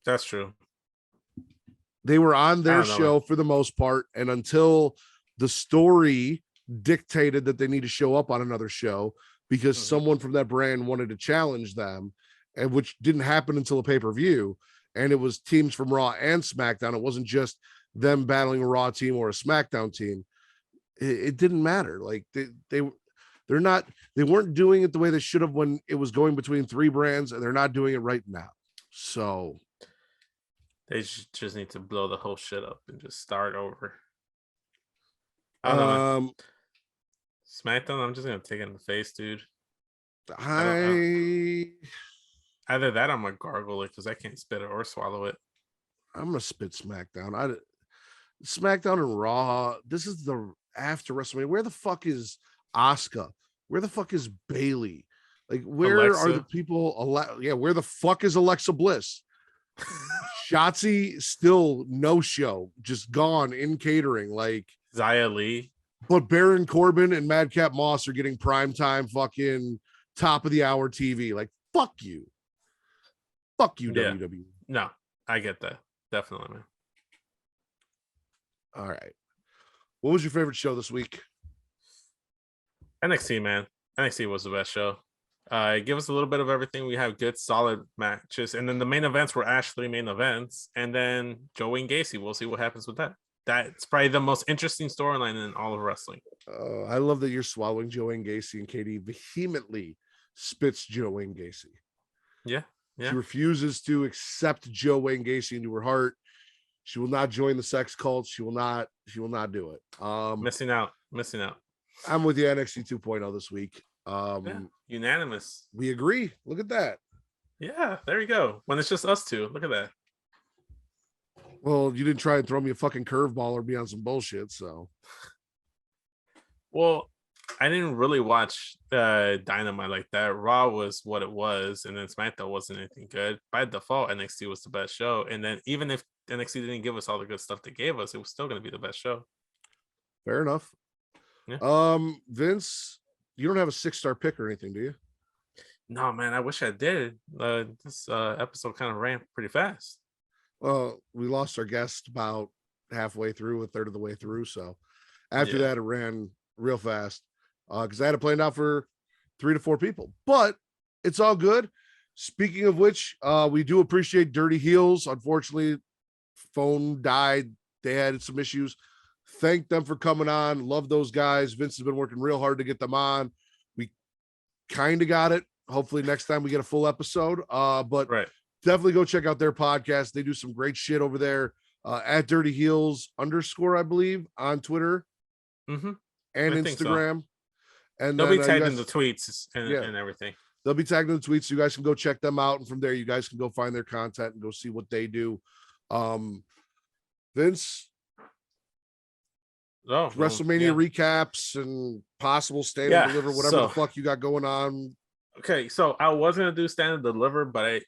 That's true. They were on their show for the most part, and until the story dictated that they need to show up on another show because someone from that brand wanted to challenge them, and which didn't happen until a pay-per-view, and it was teams from Raw and SmackDown. It wasn't just them battling a Raw team or a SmackDown team. It didn't matter. Like they weren't doing it the way they should have when it was going between three brands, and they're not doing it right now. So they just need to blow the whole shit up and just start over. I don't know. SmackDown, I'm just gonna take it in the face, dude. Either that, I'm gonna gargle it because I can't spit it or swallow it. I'm gonna spit SmackDown. SmackDown and Raw. This is the after WrestleMania. Where the fuck is Asuka? Where the fuck is Bailey? Like, where are the people? Where the fuck is Alexa Bliss? Shotzi still no show, just gone in catering. Like Xia Li. But Baron Corbin and Madcap Moss are getting primetime fucking top of the hour TV. Like, fuck you. Fuck you, yeah. WWE. No, I get that. Definitely, man. All right. What was your favorite show this week? NXT, man. NXT was the best show. Give us a little bit of everything. We have good, solid matches. And then the main events were actually main events. And then Joey and Gacy. We'll see what happens with that. That's probably the most interesting storyline in all of wrestling. I love that you're swallowing Joey and Gacy, and Katie vehemently spits Joey and Gacy. Yeah. She refuses to accept Joe Wayne Gacy into her heart. She will not join the sex cult. She will not do it. Missing out. I'm with you, NXT 2.0 this week. Unanimous. We agree. Look at that. Yeah, there you go. When it's just us two. Look at that. Well, you didn't try and throw me a fucking curveball or be on some bullshit, so. Well, I didn't really watch Dynamite like that. Raw was what it was, and then SmackDown wasn't anything good. By default, NXT was the best show. And then even if NXT didn't give us all the good stuff they gave us, it was still going to be the best show. Fair enough. Yeah. Vince, you don't have a 6-star pick or anything, do you? No, man, I wish I did. This episode kind of ran pretty fast. Well, we lost our guest about halfway through, a third of the way through. So after that, it ran real fast because I had it planned out for 3 to 4 people, but it's all good. Speaking of which, we do appreciate Dirty Heels. Unfortunately, phone died. They had some issues. Thank them for coming on. Love those guys. Vince has been working real hard to get them on. We kind of got it. Hopefully next time we get a full episode. But definitely go check out their podcast. They do some great shit over there at Dirty Heels _ I believe on Twitter and Instagram. So. And they'll be tagged in the tweets and everything. They'll be tagged in the tweets. So you guys can go check them out. And from there, you guys can go find their content and go see what they do. Vince, WrestleMania recaps and possible stand and deliver, whatever the fuck you got going on. Okay, so I was gonna do stand and deliver, but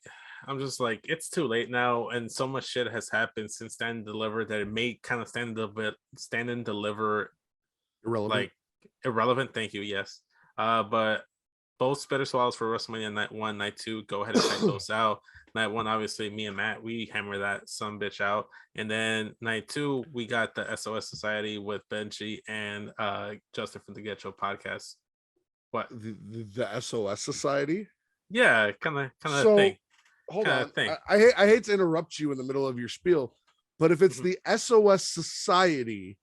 I'm just like, it's too late now, and so much shit has happened since stand and deliver that it may kind of stand and deliver irrelevant. Thank you. Yes, but both Spitter Swallows for WrestleMania Night 1, Night 2. Go ahead and check those out. Night 1, obviously, me and Matt, we hammer that some bitch out. And then Night 2, we got the SOS Society with Benji and Justin from the Get Show podcast. What? The SOS Society? Yeah, kind of thing. Hold on. I hate to interrupt you in the middle of your spiel, but if it's the SOS Society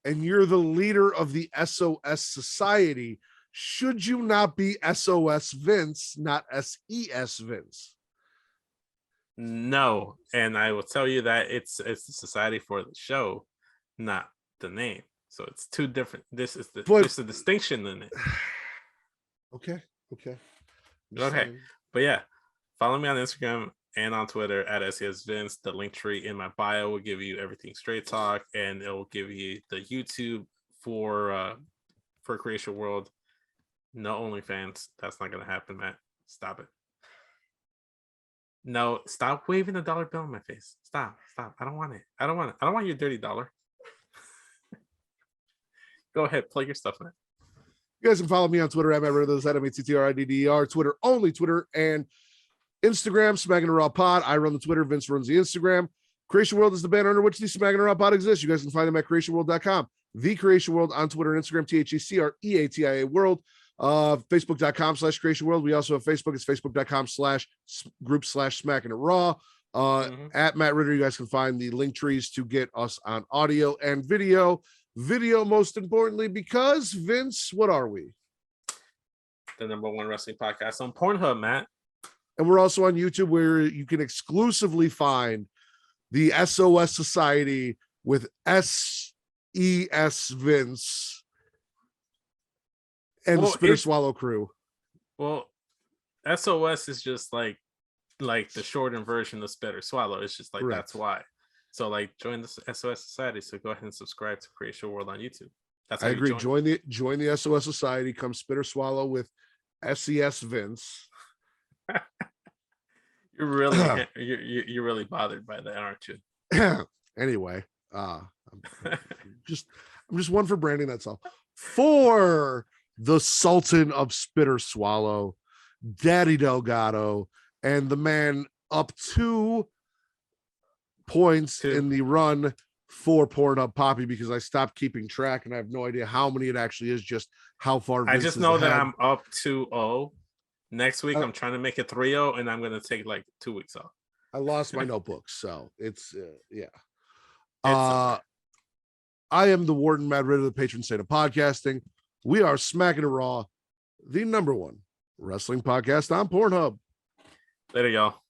and you're the leader of the SOS Society, should you not be SOS Vince, not SES Vince? No, and I will tell you that it's the society for the show, not the name. So it's two different. There's a distinction in it. Okay. But yeah, follow me on Instagram and on Twitter at SES Vince. The link tree in my bio will give you everything Straight Talk, and it will give you the YouTube for Creation World. No OnlyFans. That's not gonna happen, Matt. Stop it. No, stop waving the dollar bill in my face. Stop. I don't want it. I don't want your dirty dollar. Go ahead, play your stuff, man. You guys can follow me on Twitter at MattRidders, Twitter only, Twitter and Instagram, Smackin It Raw Pod. I run the Twitter, Vince runs the Instagram. Creation World is the banner under which the Smackin It Raw Pod exists. You guys can find them at creationworld.com. The Creation World on Twitter and Instagram, THECREATIA World. Facebook.com/Creation World. We also have Facebook. It's Facebook.com/group/Smackin It Raw. At Matt Ritter, you guys can find the link trees to get us on audio and video. Video, most importantly, because Vince, what are we? The #1 wrestling podcast on Pornhub, Matt. And we're also on YouTube, where you can exclusively find the SOS Society with SES Vince and the Spitter Swallow crew. Well, SOS is just like the shortened version of Spitter Swallow. It's just like Correct. That's why. So join the SOS Society. So go ahead and subscribe to Creation World on YouTube. That's how I agree. Join the SOS Society. Come Spitter Swallow with SES Vince. You're really bothered by that, aren't you? Anyway, I'm just one for branding. That's all. For the Sultan of Spitter Swallow, Daddy Delgado, and the man up 2 points in the run for Pornhub Poppy, because I stopped keeping track and I have no idea how many it actually is, just how far I just know that I'm up 2-0. Next week I'm trying to make it 3-0, and I'm going to take 2 weeks off. I lost my notebook, so it's I am the Warden, Mad Riddler, the patron saint of podcasting. We are Smackin It Raw, the #1 wrestling podcast on Pornhub. Later, y'all.